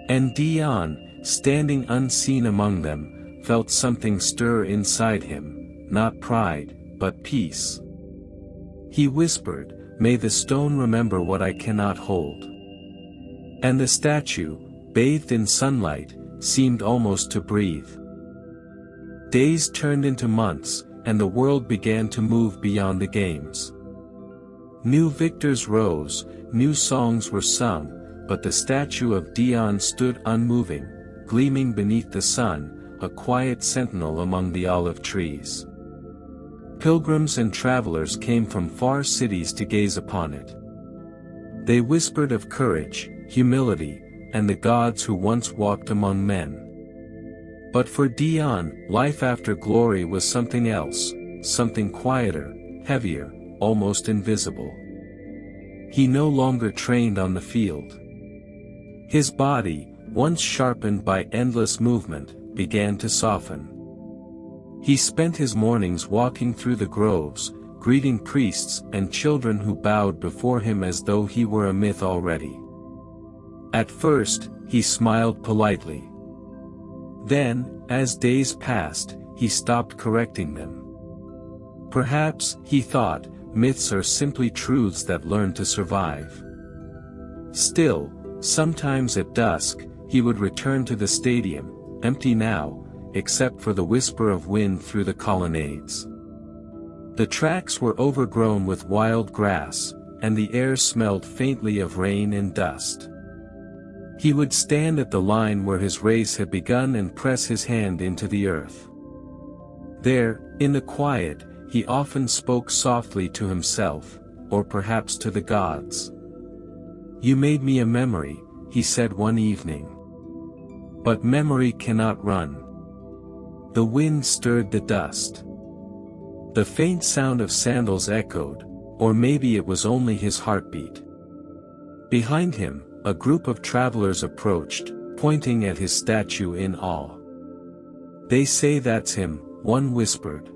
And Dion, standing unseen among them, felt something stir inside him, not pride, but peace. He whispered, "May the stone remember what I cannot hold." And the statue, bathed in sunlight, seemed almost to breathe. Days turned into months, and the world began to move beyond the games. New victors rose, new songs were sung, but the statue of Dion stood unmoving, gleaming beneath the sun, a quiet sentinel among the olive trees. Pilgrims and travelers came from far cities to gaze upon it. They whispered of courage, humility, and the gods who once walked among men. But for Dion, life after glory was something else, something quieter, heavier, almost invisible. He no longer trained on the field. His body, once sharpened by endless movement, began to soften. He spent his mornings walking through the groves, greeting priests and children who bowed before him as though he were a myth already. At first, he smiled politely. Then, as days passed, he stopped correcting them. Perhaps, he thought, myths are simply truths that learn to survive. Still, sometimes at dusk, he would return to the stadium, empty now, except for the whisper of wind through the colonnades. The tracks were overgrown with wild grass, and the air smelled faintly of rain and dust. He would stand at the line where his race had begun and press his hand into the earth. There, in the quiet, he often spoke softly to himself, or perhaps to the gods. "You made me a memory," he said one evening. But memory cannot run. The wind stirred the dust. The faint sound of sandals echoed, or maybe it was only his heartbeat. Behind him, a group of travelers approached, pointing at his statue in awe. "They say that's him," one whispered.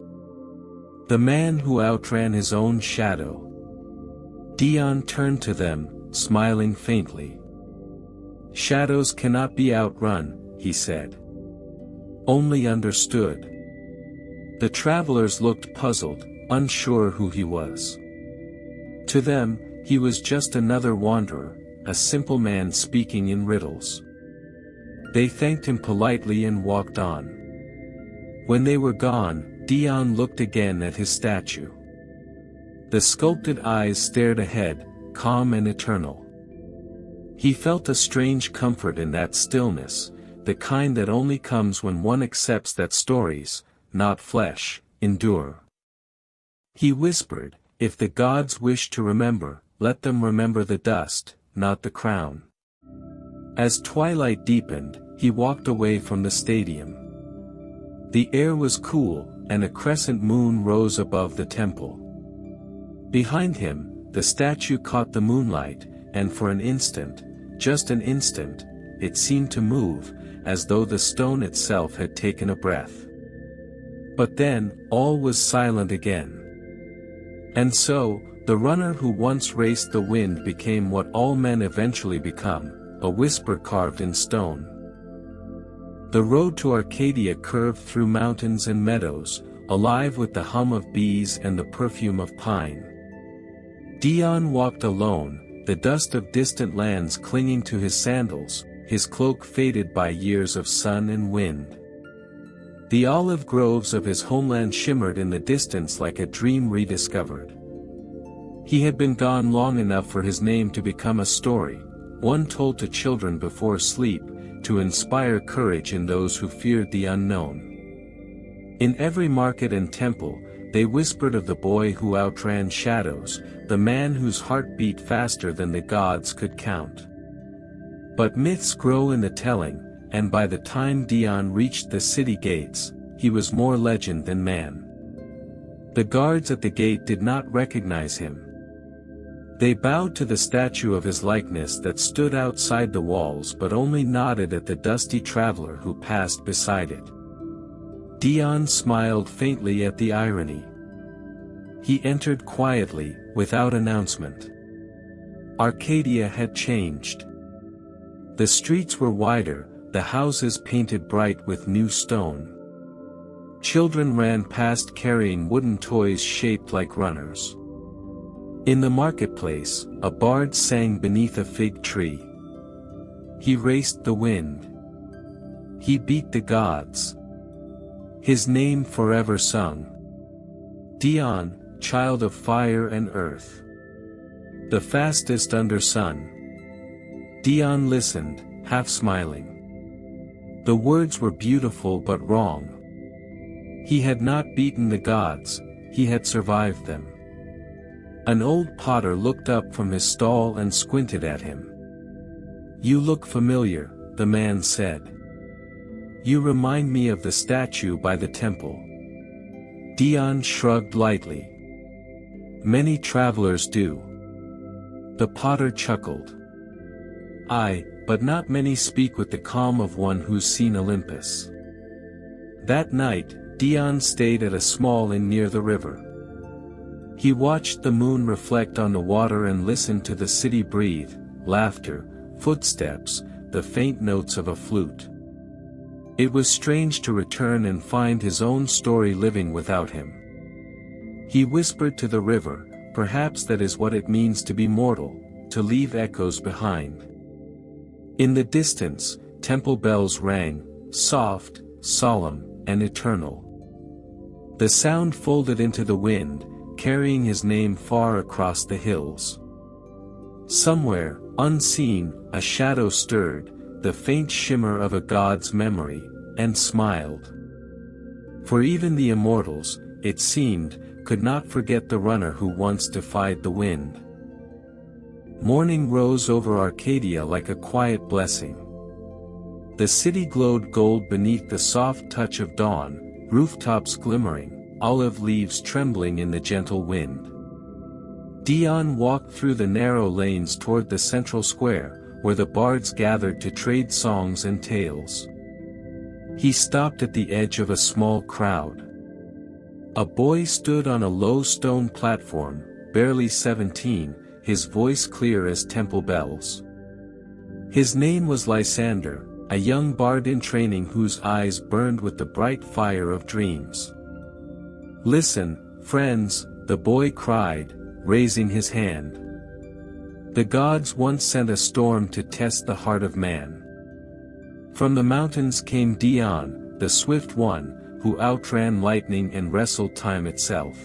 "The man who outran his own shadow." Dion turned to them, smiling faintly. "Shadows cannot be outrun," he said. "Only understood." The travelers looked puzzled, unsure who he was. To them, he was just another wanderer, a simple man speaking in riddles. They thanked him politely and walked on. When they were gone, Dion looked again at his statue. The sculpted eyes stared ahead, calm and eternal. He felt a strange comfort in that stillness, the kind that only comes when one accepts that stories, not flesh, endure. He whispered, "If the gods wish to remember, let them remember the dust, not the crown." As twilight deepened, he walked away from the stadium. The air was cool, and a crescent moon rose above the temple. Behind him, the statue caught the moonlight, and for an instant, just an instant, it seemed to move, as though the stone itself had taken a breath. But then, all was silent again. And so, the runner who once raced the wind became what all men eventually become, a whisper carved in stone. The road to Arcadia curved through mountains and meadows, alive with the hum of bees and the perfume of pine. Dion walked alone, the dust of distant lands clinging to his sandals, his cloak faded by years of sun and wind. The olive groves of his homeland shimmered in the distance like a dream rediscovered. He had been gone long enough for his name to become a story, one told to children before sleep, to inspire courage in those who feared the unknown. In every market and temple, they whispered of the boy who outran shadows, the man whose heart beat faster than the gods could count. But myths grow in the telling, and by the time Dion reached the city gates, he was more legend than man. The guards at the gate did not recognize him. They bowed to the statue of his likeness that stood outside the walls but only nodded at the dusty traveler who passed beside it. Dion smiled faintly at the irony. He entered quietly, without announcement. Arcadia had changed. The streets were wider, the houses painted bright with new stone. Children ran past carrying wooden toys shaped like runners. In the marketplace, a bard sang beneath a fig tree. He raced the wind. He beat the gods. His name forever sung. Dion, child of fire and earth. The fastest under sun. Dion listened, half smiling. The words were beautiful but wrong. He had not beaten the gods, he had survived them. An old potter looked up from his stall and squinted at him. "You look familiar," the man said. "You remind me of the statue by the temple." Dion shrugged lightly. "Many travelers do." The potter chuckled. "Aye, but not many speak with the calm of one who's seen Olympus." That night, Dion stayed at a small inn near the river. He watched the moon reflect on the water and listened to the city breathe, laughter, footsteps, the faint notes of a flute. It was strange to return and find his own story living without him. He whispered to the river, "Perhaps that is what it means to be mortal, to leave echoes behind." In the distance, temple bells rang, soft, solemn, and eternal. The sound folded into the wind, carrying his name far across the hills. Somewhere, unseen, a shadow stirred, the faint shimmer of a god's memory, and smiled. For even the immortals, it seemed, could not forget the runner who once defied the wind. Morning rose over Arcadia like a quiet blessing. The city glowed gold beneath the soft touch of dawn, rooftops glimmering, olive leaves trembling in the gentle wind. Dion walked through the narrow lanes toward the central square, where the bards gathered to trade songs and tales. He stopped at the edge of a small crowd. A boy stood on a low stone platform, barely 17, his voice clear as temple bells. His name was Lysander, a young bard in training whose eyes burned with the bright fire of dreams. "Listen, friends," the boy cried, raising his hand. "The gods once sent a storm to test the heart of man. From the mountains came Dion, the swift one, who outran lightning and wrestled time itself.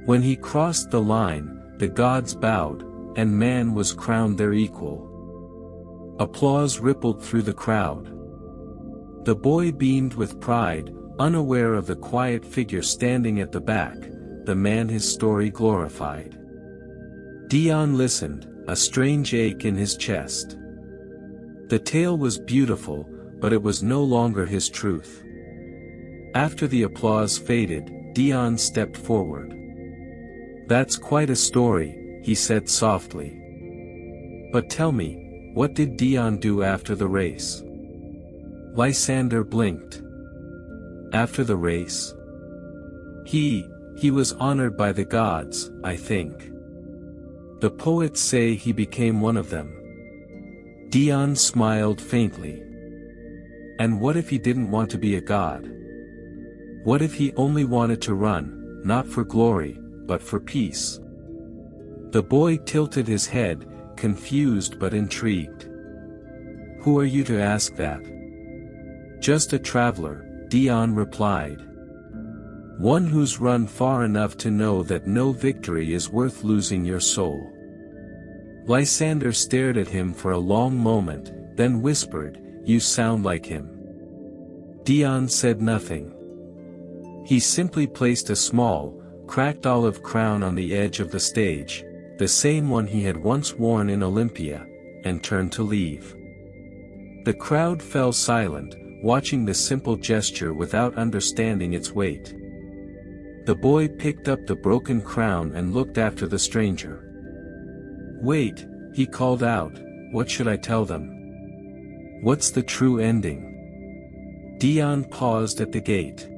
When he crossed the line, the gods bowed, and man was crowned their equal. Applause rippled through the crowd. The boy beamed with pride, unaware of the quiet figure standing at the back, the man his story glorified. Dion listened, a strange ache in his chest. The tale was beautiful, but it was no longer his truth. After the applause faded, Dion stepped forward. "That's quite a story," he said softly. "But tell me, what did Dion do after the race?" Lysander blinked. "After the race? He was honored by the gods, I think. The poets say he became one of them." Dion smiled faintly. "And what if he didn't want to be a god? What if he only wanted to run, not for glory, but for peace?" The boy tilted his head, confused but intrigued. "Who are you to ask that?" "Just a traveler," Dion replied. "One who's run far enough to know that no victory is worth losing your soul." Lysander stared at him for a long moment, then whispered, "You sound like him." Dion said nothing. He simply placed a small, cracked olive crown on the edge of the stage, the same one he had once worn in Olympia, and turned to leave. The crowd fell silent, watching the simple gesture without understanding its weight. The boy picked up the broken crown and looked after the stranger. "Wait," he called out, "what should I tell them? What's the true ending?" Dion paused at the gate.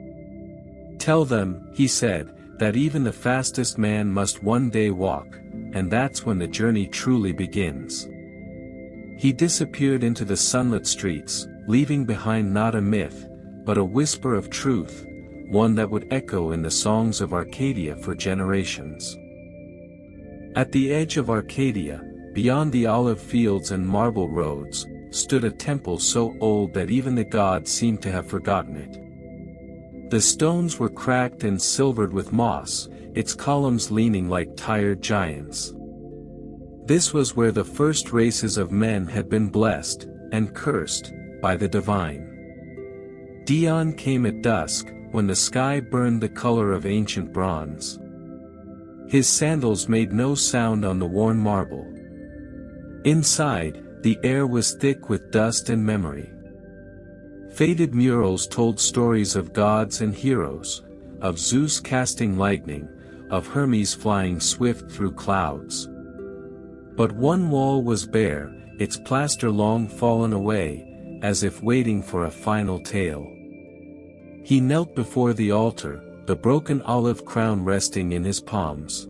"Tell them," he said, "that even the fastest man must one day walk, and that's when the journey truly begins." He disappeared into the sunlit streets, leaving behind not a myth, but a whisper of truth, one that would echo in the songs of Arcadia for generations. At the edge of Arcadia, beyond the olive fields and marble roads, stood a temple so old that even the gods seemed to have forgotten it. The stones were cracked and silvered with moss, its columns leaning like tired giants. This was where the first races of men had been blessed, and cursed, by the divine. Dion came at dusk, when the sky burned the color of ancient bronze. His sandals made no sound on the worn marble. Inside, the air was thick with dust and memory. Faded murals told stories of gods and heroes, of Zeus casting lightning, of Hermes flying swift through clouds. But one wall was bare, its plaster long fallen away, as if waiting for a final tale. He knelt before the altar, the broken olive crown resting in his palms.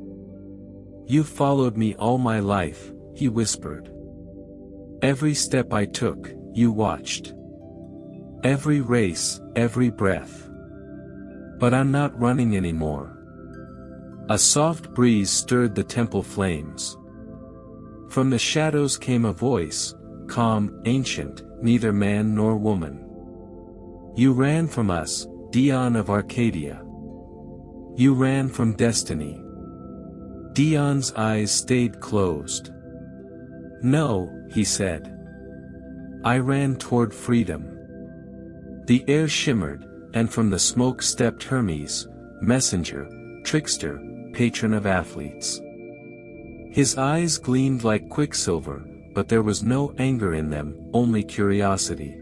"You followed me all my life," he whispered. "Every step I took, you watched. Every race, every breath. But I'm not running anymore." A soft breeze stirred the temple flames. From the shadows came a voice, calm, ancient, neither man nor woman. "You ran from us, Dion of Arcadia. You ran from destiny." Dion's eyes stayed closed. "No," he said. "I ran toward freedom." The air shimmered, and from the smoke stepped Hermes, messenger, trickster, patron of athletes. His eyes gleamed like quicksilver, but there was no anger in them, only curiosity.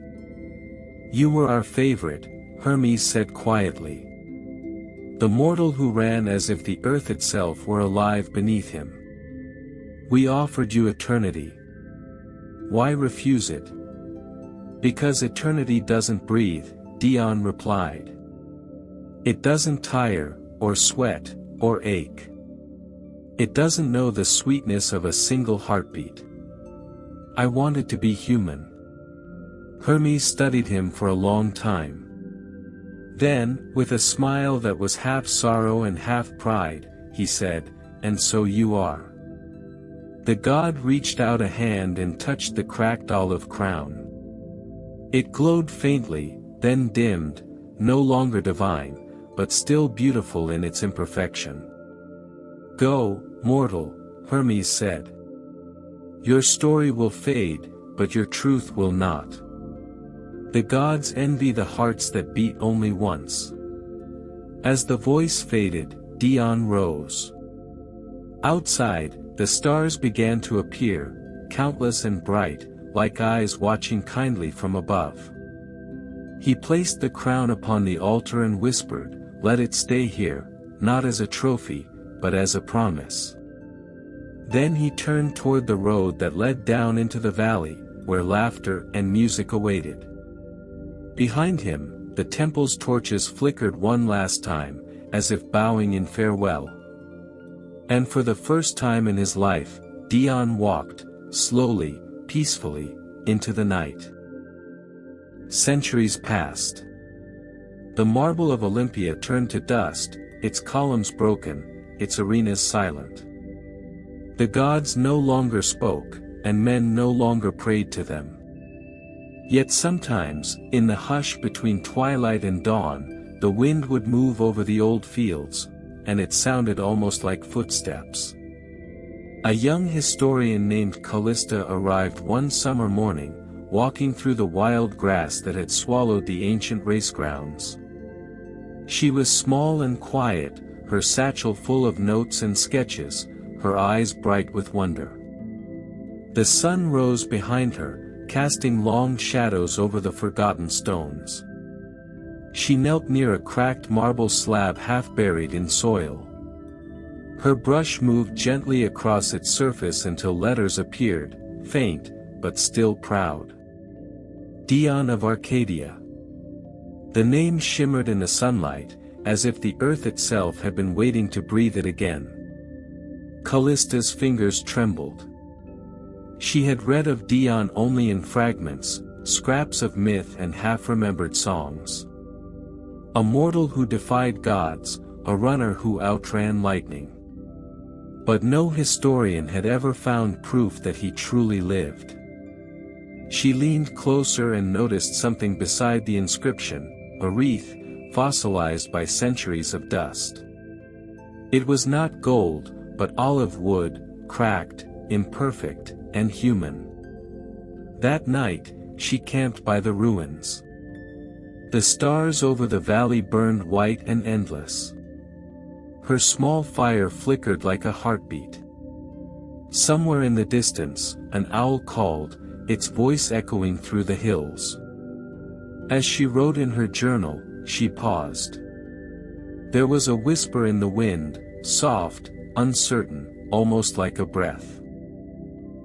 "You were our favorite," Hermes said quietly. "The mortal who ran as if the earth itself were alive beneath him. We offered you eternity. Why refuse it?" "Because eternity doesn't breathe," Dion replied. "It doesn't tire, or sweat, or ache. It doesn't know the sweetness of a single heartbeat. I wanted to be human." Hermes studied him for a long time. Then, with a smile that was half sorrow and half pride, he said, "And so you are." The god reached out a hand and touched the cracked olive crown. It glowed faintly, then dimmed, no longer divine, but still beautiful in its imperfection. "Go, mortal," Hermes said. "Your story will fade, but your truth will not. The gods envy the hearts that beat only once." As the voice faded, Dion rose. Outside, the stars began to appear, countless and bright, like eyes watching kindly from above. He placed the crown upon the altar and whispered, "Let it stay here, not as a trophy, but as a promise." Then he turned toward the road that led down into the valley, where laughter and music awaited. Behind him, the temple's torches flickered one last time, as if bowing in farewell. And for the first time in his life, Dion walked, slowly, peacefully, into the night. Centuries passed. The marble of Olympia turned to dust, its columns broken, its arenas silent. The gods no longer spoke, and men no longer prayed to them. Yet sometimes, in the hush between twilight and dawn, the wind would move over the old fields, and it sounded almost like footsteps. A young historian named Callista arrived one summer morning, walking through the wild grass that had swallowed the ancient race grounds. She was small and quiet, her satchel full of notes and sketches, her eyes bright with wonder. The sun rose behind her, casting long shadows over the forgotten stones. She knelt near a cracked marble slab half buried in soil. Her brush moved gently across its surface until letters appeared, faint, but still proud. Dion of Arcadia. The name shimmered in the sunlight, as if the earth itself had been waiting to breathe it again. Callista's fingers trembled. She had read of Dion only in fragments, scraps of myth and half-remembered songs. A mortal who defied gods, a runner who outran lightning. But no historian had ever found proof that he truly lived. She leaned closer and noticed something beside the inscription, a wreath, fossilized by centuries of dust. It was not gold, but olive wood, cracked, imperfect, and human. That night, she camped by the ruins. The stars over the valley burned white and endless. Her small fire flickered like a heartbeat. Somewhere in the distance, an owl called, its voice echoing through the hills. As she wrote in her journal, she paused. There was a whisper in the wind, soft, uncertain, almost like a breath.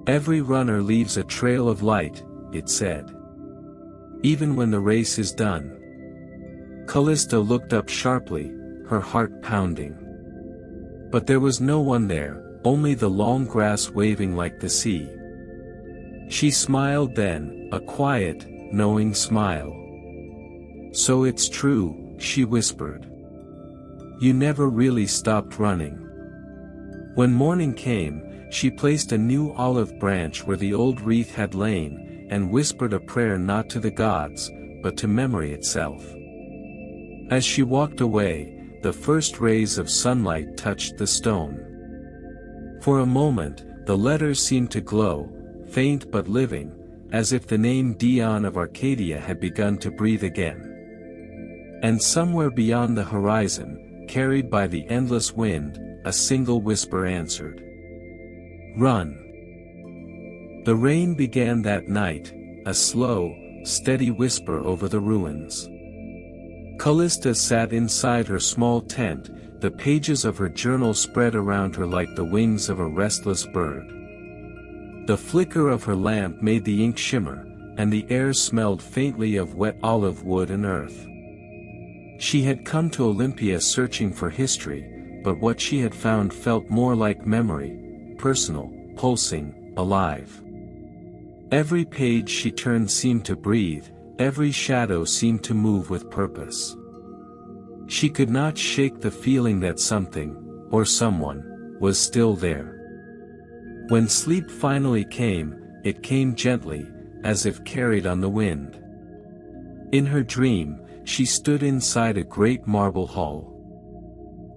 "Every runner leaves a trail of light," it said. "Even when the race is done." Callista looked up sharply, her heart pounding. But there was no one there, only the long grass waving like the sea. She smiled then, a quiet, knowing smile. "So it's true," she whispered. "You never really stopped running." When morning came, she placed a new olive branch where the old wreath had lain, and whispered a prayer not to the gods, but to memory itself. As she walked away, the first rays of sunlight touched the stone. For a moment, the letters seemed to glow, faint but living, as if the name Dion of Arcadia had begun to breathe again. And somewhere beyond the horizon, carried by the endless wind, a single whisper answered. "Run." The rain began that night, a slow, steady whisper over the ruins. Callista sat inside her small tent, the pages of her journal spread around her like the wings of a restless bird. The flicker of her lamp made the ink shimmer, and the air smelled faintly of wet olive wood and earth. She had come to Olympia searching for history, but what she had found felt more like memory, personal, pulsing, alive. Every page she turned seemed to breathe, every shadow seemed to move with purpose. She could not shake the feeling that something, or someone, was still there. When sleep finally came, it came gently, as if carried on the wind. In her dream, she stood inside a great marble hall.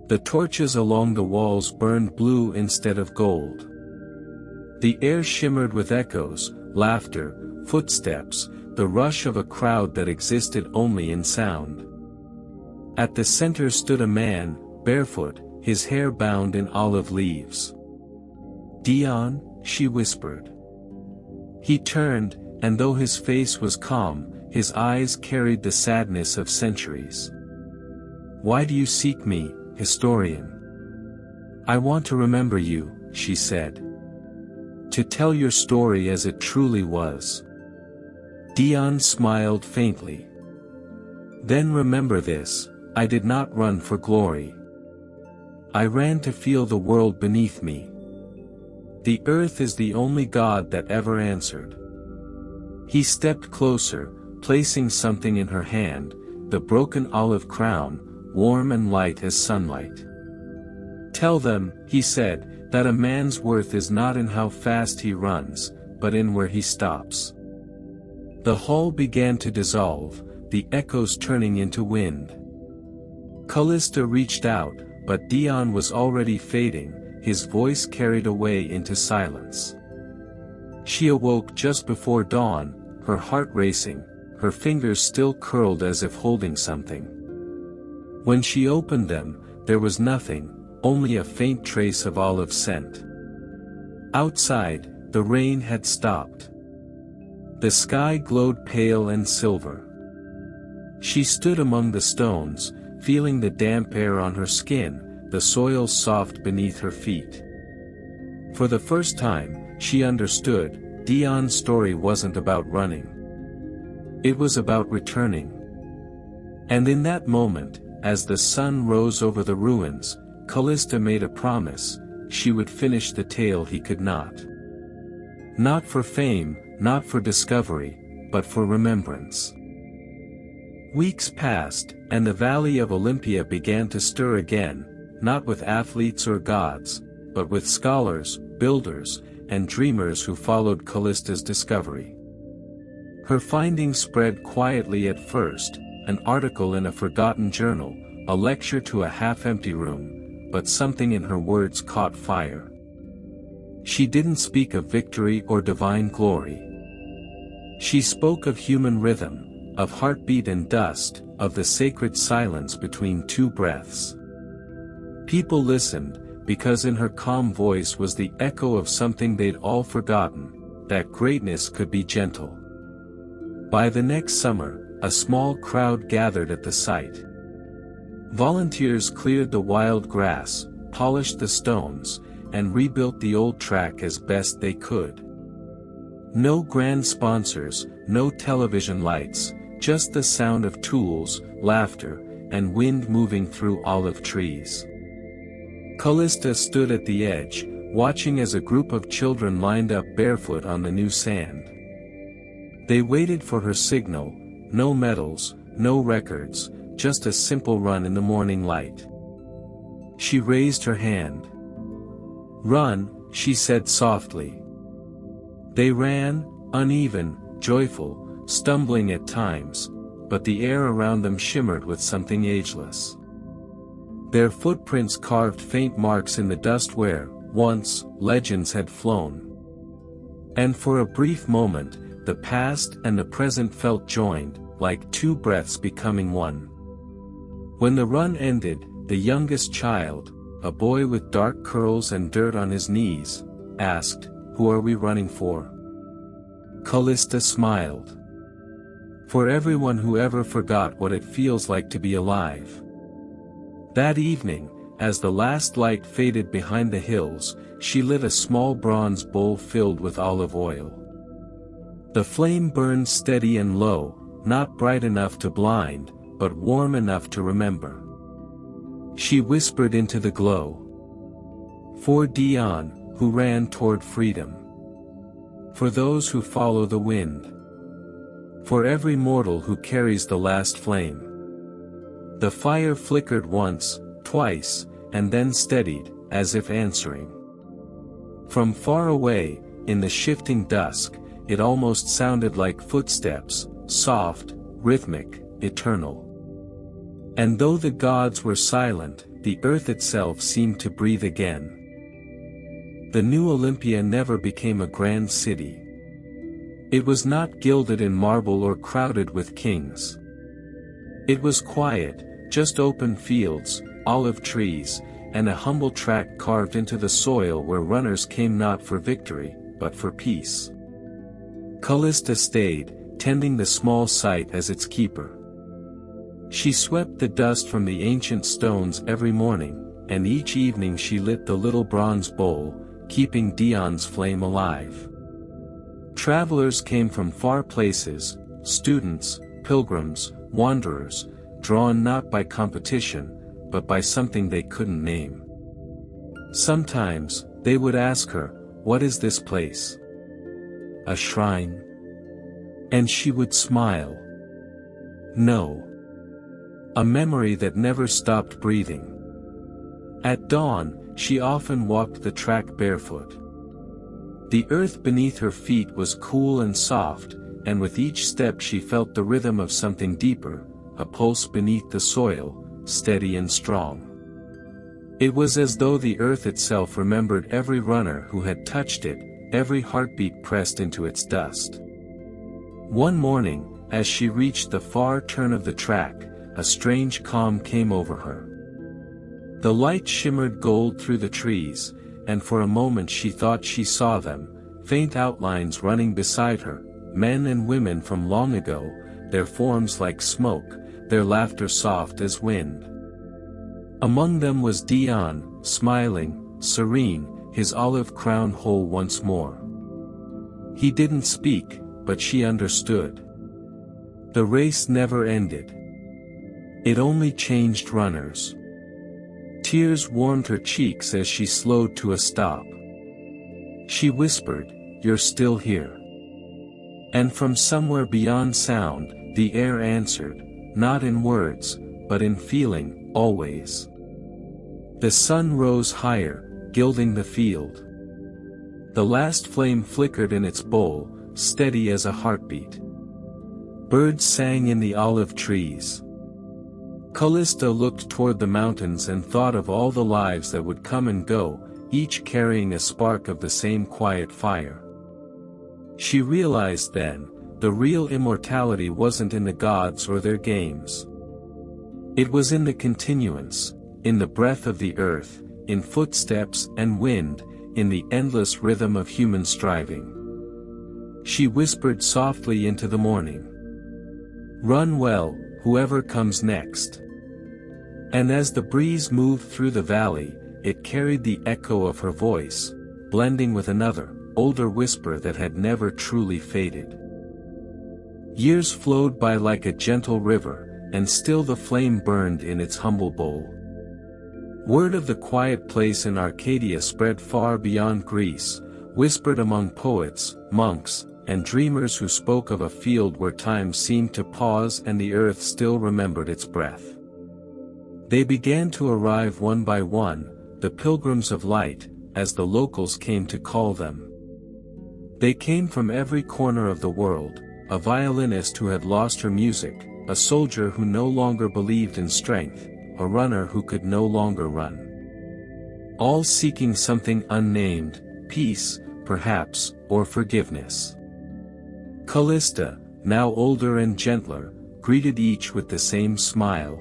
The torches along the walls burned blue instead of gold. The air shimmered with echoes, laughter, footsteps, the rush of a crowd that existed only in sound. At the center stood a man, barefoot, his hair bound in olive leaves. "Dion," she whispered. He turned, and though his face was calm, his eyes carried the sadness of centuries. "Why do you seek me, historian?" "I want to remember you," she said. "To tell your story as it truly was." Dion smiled faintly. "Then remember this, I did not run for glory. I ran to feel the world beneath me. The earth is the only God that ever answered." He stepped closer, placing something in her hand, the broken olive crown, warm and light as sunlight. "Tell them," he said, "that a man's worth is not in how fast he runs, but in where he stops." The hall began to dissolve, the echoes turning into wind. Callista reached out, but Dion was already fading, his voice carried away into silence. She awoke just before dawn, her heart racing, her fingers still curled as if holding something. When she opened them, there was nothing, only a faint trace of olive scent. Outside, the rain had stopped. The sky glowed pale and silver. She stood among the stones, feeling the damp air on her skin, the soil soft beneath her feet. For the first time, she understood, Dion's story wasn't about running. It was about returning. And in that moment, as the sun rose over the ruins, Callista made a promise, she would finish the tale he could not. Not for fame, not for discovery, but for remembrance. Weeks passed, and the Valley of Olympia began to stir again, not with athletes or gods, but with scholars, builders, and dreamers who followed Callista's discovery. Her findings spread quietly at first, an article in a forgotten journal, a lecture to a half-empty room, but something in her words caught fire. She didn't speak of victory or divine glory. She spoke of human rhythm, of heartbeat and dust, of the sacred silence between two breaths. People listened, because in her calm voice was the echo of something they'd all forgotten, that greatness could be gentle. By the next summer, a small crowd gathered at the site. Volunteers cleared the wild grass, polished the stones, and rebuilt the old track as best they could. No grand sponsors, no television lights, just the sound of tools, laughter, and wind moving through olive trees. Callista stood at the edge, watching as a group of children lined up barefoot on the new sand. They waited for her signal, no medals, no records, just a simple run in the morning light. She raised her hand. "Run," she said softly. They ran, uneven, joyful, stumbling at times, but the air around them shimmered with something ageless. Their footprints carved faint marks in the dust where, once, legends had flown. And for a brief moment, the past and the present felt joined, like two breaths becoming one. When the run ended, the youngest child, a boy with dark curls and dirt on his knees, asked, "Who are we running for?" Callista smiled. "For everyone who ever forgot what it feels like to be alive." That evening, as the last light faded behind the hills, she lit a small bronze bowl filled with olive oil. The flame burned steady and low, not bright enough to blind, but warm enough to remember. She whispered into the glow. "For Dion, who ran toward freedom. For those who follow the wind. For every mortal who carries the last flame." The fire flickered once, twice, and then steadied, as if answering. From far away, in the shifting dusk, it almost sounded like footsteps, soft, rhythmic, eternal. And though the gods were silent, the earth itself seemed to breathe again. The new Olympia never became a grand city. It was not gilded in marble or crowded with kings. It was quiet, just open fields, olive trees, and a humble track carved into the soil where runners came not for victory, but for peace. Callista stayed, tending the small site as its keeper. She swept the dust from the ancient stones every morning, and each evening she lit the little bronze bowl, keeping Dion's flame alive. Travelers came from far places, students, pilgrims, wanderers, drawn not by competition, but by something they couldn't name. Sometimes, they would ask her, "What is this place? A shrine?" And she would smile. No. A memory that never stopped breathing. At dawn, she often walked the track barefoot. The earth beneath her feet was cool and soft, and with each step she felt the rhythm of something deeper, a pulse beneath the soil, steady and strong. It was as though the earth itself remembered every runner who had touched it, every heartbeat pressed into its dust. One morning, as she reached the far turn of the track, a strange calm came over her. The light shimmered gold through the trees, and for a moment she thought she saw them, faint outlines running beside her, men and women from long ago, their forms like smoke, their laughter soft as wind. Among them was Dion, smiling, serene, his olive crown whole once more. He didn't speak, but she understood. The race never ended. It only changed runners. Tears warmed her cheeks as she slowed to a stop. She whispered, "You're still here." And from somewhere beyond sound, the air answered, not in words, but in feeling, always. The sun rose higher, gilding the field. The last flame flickered in its bowl, steady as a heartbeat. Birds sang in the olive trees. Callista looked toward the mountains and thought of all the lives that would come and go, each carrying a spark of the same quiet fire. She realized then, the real immortality wasn't in the gods or their games. It was in the continuance, in the breath of the earth, in footsteps and wind, in the endless rhythm of human striving. She whispered softly into the morning, "Run well, whoever comes next." And as the breeze moved through the valley, it carried the echo of her voice, blending with another, older whisper that had never truly faded. Years flowed by like a gentle river, and still the flame burned in its humble bowl. Word of the quiet place in Arcadia spread far beyond Greece, whispered among poets, monks, and dreamers who spoke of a field where time seemed to pause and the earth still remembered its breath. They began to arrive one by one, the pilgrims of light, as the locals came to call them. They came from every corner of the world, a violinist who had lost her music, a soldier who no longer believed in strength, a runner who could no longer run. All seeking something unnamed, peace, perhaps, or forgiveness. Callista, now older and gentler, greeted each with the same smile.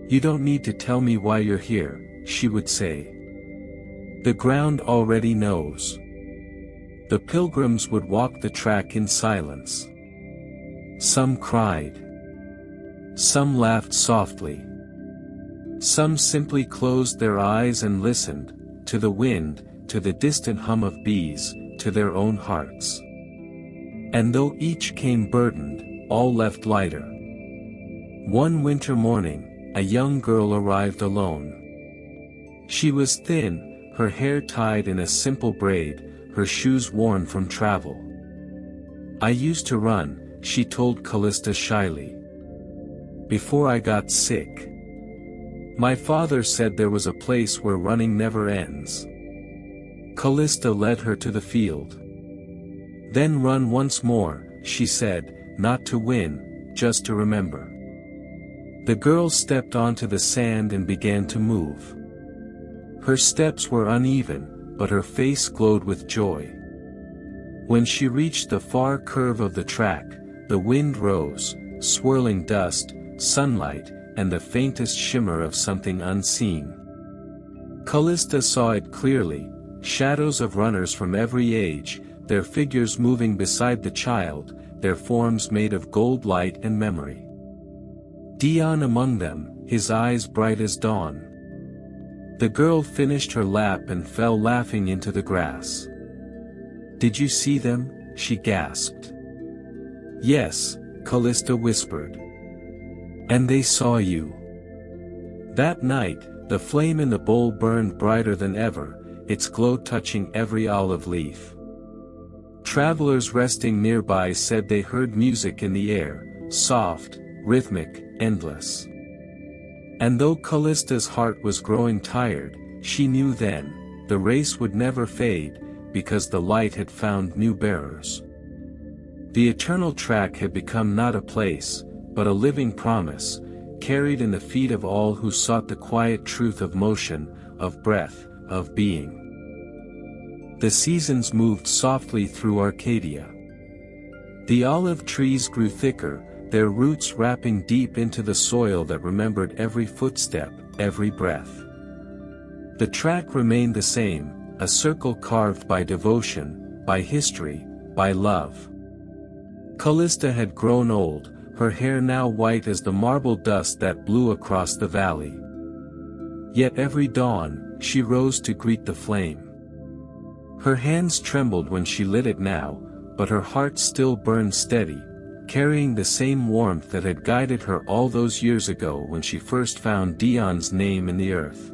"You don't need to tell me why you're here," she would say. "The ground already knows." The pilgrims would walk the track in silence. Some cried. Some laughed softly. Some simply closed their eyes and listened, to the wind, to the distant hum of bees, to their own hearts. And though each came burdened, all left lighter. One winter morning, a young girl arrived alone. She was thin, her hair tied in a simple braid, her shoes worn from travel. "I used to run," she told Callista shyly. "Before I got sick. My father said there was a place where running never ends." Callista led her to the field. "Then run once more," she said, "not to win, just to remember." The girl stepped onto the sand and began to move. Her steps were uneven, but her face glowed with joy. When she reached the far curve of the track, the wind rose, swirling dust, sunlight, and the faintest shimmer of something unseen. Callista saw it clearly, shadows of runners from every age, their figures moving beside the child, their forms made of gold light and memory. Dion among them, his eyes bright as dawn. The girl finished her lap and fell laughing into the grass. "Did you see them?" she gasped. "Yes," Callista whispered. "And they saw you." That night, the flame in the bowl burned brighter than ever, its glow touching every olive leaf. Travelers resting nearby said they heard music in the air, soft, rhythmic, endless. And though Callista's heart was growing tired, she knew then, the race would never fade, because the light had found new bearers. The eternal track had become not a place, but a living promise, carried in the feet of all who sought the quiet truth of motion, of breath, of being. The seasons moved softly through Arcadia. The olive trees grew thicker, their roots wrapping deep into the soil that remembered every footstep, every breath. The track remained the same, a circle carved by devotion, by history, by love. Callista had grown old, her hair now white as the marble dust that blew across the valley. Yet every dawn, she rose to greet the flame. Her hands trembled when she lit it now, but her heart still burned steady, carrying the same warmth that had guided her all those years ago when she first found Dion's name in the earth.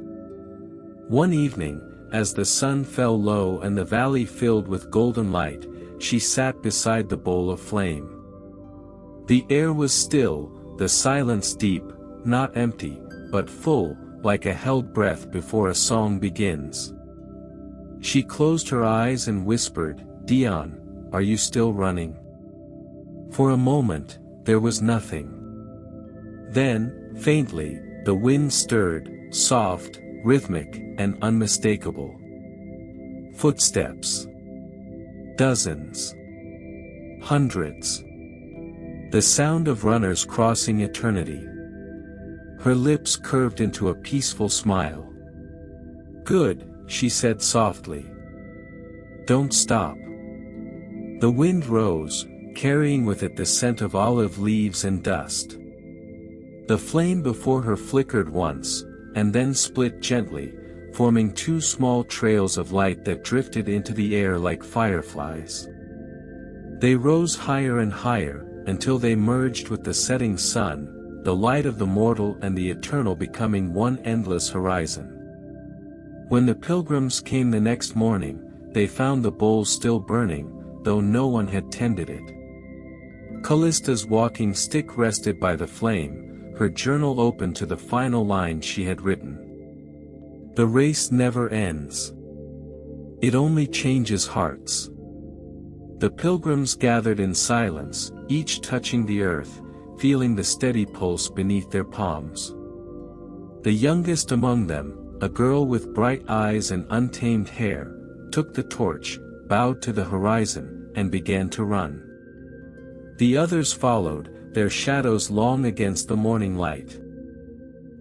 One evening, as the sun fell low and the valley filled with golden light, she sat beside the bowl of flame. The air was still, the silence deep, not empty, but full, like a held breath before a song begins. She closed her eyes and whispered, "Dion, are you still running?" For a moment, there was nothing. Then, faintly, the wind stirred, soft, rhythmic, and unmistakable. Footsteps. Dozens. Hundreds. The sound of runners crossing eternity. Her lips curved into a peaceful smile. "Good," she said softly. "Don't stop." The wind rose, carrying with it the scent of olive leaves and dust. The flame before her flickered once, and then split gently, forming two small trails of light that drifted into the air like fireflies. They rose higher and higher, until they merged with the setting sun, the light of the mortal and the eternal becoming one endless horizon. When the pilgrims came the next morning, they found the bowl still burning, though no one had tended it. Callista's walking stick rested by the flame, her journal open to the final line she had written. "The race never ends. It only changes hearts." The pilgrims gathered in silence, each touching the earth, feeling the steady pulse beneath their palms. The youngest among them, a girl with bright eyes and untamed hair, took the torch, bowed to the horizon, and began to run. The others followed, their shadows long against the morning light.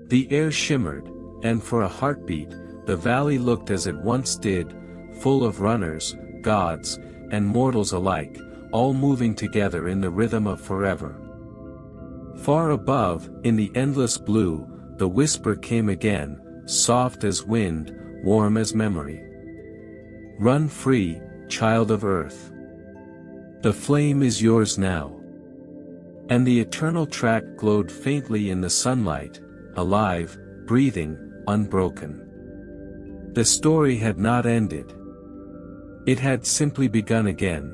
The air shimmered, and for a heartbeat, the valley looked as it once did, full of runners, gods, and mortals alike, all moving together in the rhythm of forever. Far above, in the endless blue, the whisper came again, soft as wind, warm as memory. "Run free, child of earth. The flame is yours now." And the eternal track glowed faintly in the sunlight, alive, breathing, unbroken. The story had not ended. It had simply begun again.